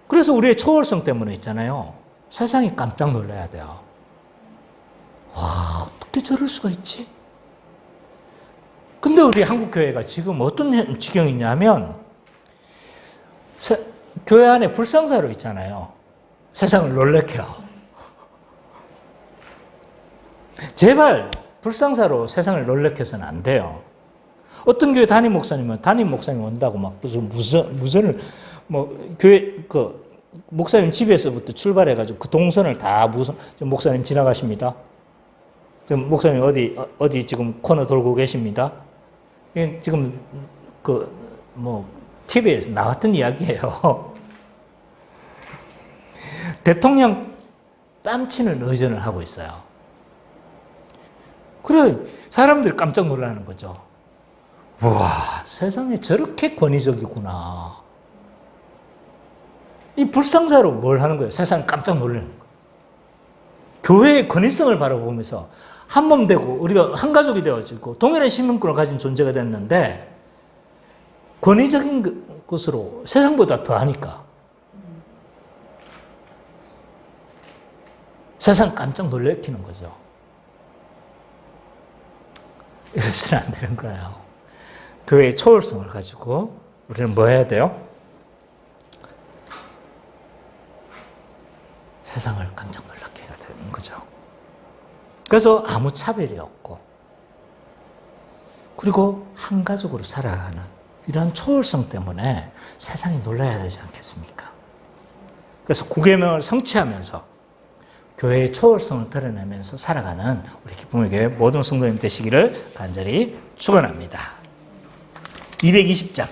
그래서 우리의 초월성 때문에 있잖아요. 세상이 깜짝 놀라야 돼요. 어떻게 저럴 수가 있지? 근데 우리 한국교회가 지금 어떤 지경이냐면, 교회 안에 불상사로 있잖아요. 세상을 놀래켜. 제발 불상사로 세상을 놀래켜서는 안 돼요. 어떤 교회 담임 목사님 온다고 막 무선을 교회 목사님 집에서부터 출발해가지고 그 동선을 다 목사님 지나가십니다. 지금 목사님 어디 지금 코너 돌고 계십니다. 지금 TV에서 나왔던 이야기예요. 대통령 뺨치는 의전을 하고 있어요. 그래, 사람들이 깜짝 놀라는 거죠. 와, 세상에 저렇게 권위적이구나. 이 불상사로 뭘 하는 거예요? 세상 깜짝 놀라는 거예요. 교회의 권위성을 바라보면서 한 몸 되고 우리가 한 가족이 되어지고 동일한 시민권을 가진 존재가 됐는데 권위적인 것으로 세상보다 더하니까 세상 깜짝 놀래키는 거죠. 이래서는 안 되는 거예요. 교회의 초월성을 가지고 우리는 뭐 해야 돼요? 세상을 깜짝 놀라게 해야 되는 거죠. 그래서 아무 차별이 없고, 그리고 한 가족으로 살아가는 이런 초월성 때문에 세상이 놀라야 되지 않겠습니까? 그래서 9계명을 성취하면서 교회의 초월성을 드러내면서 살아가는 우리 기쁨의 교회 모든 성도님 되시기를 간절히 축원합니다. 220장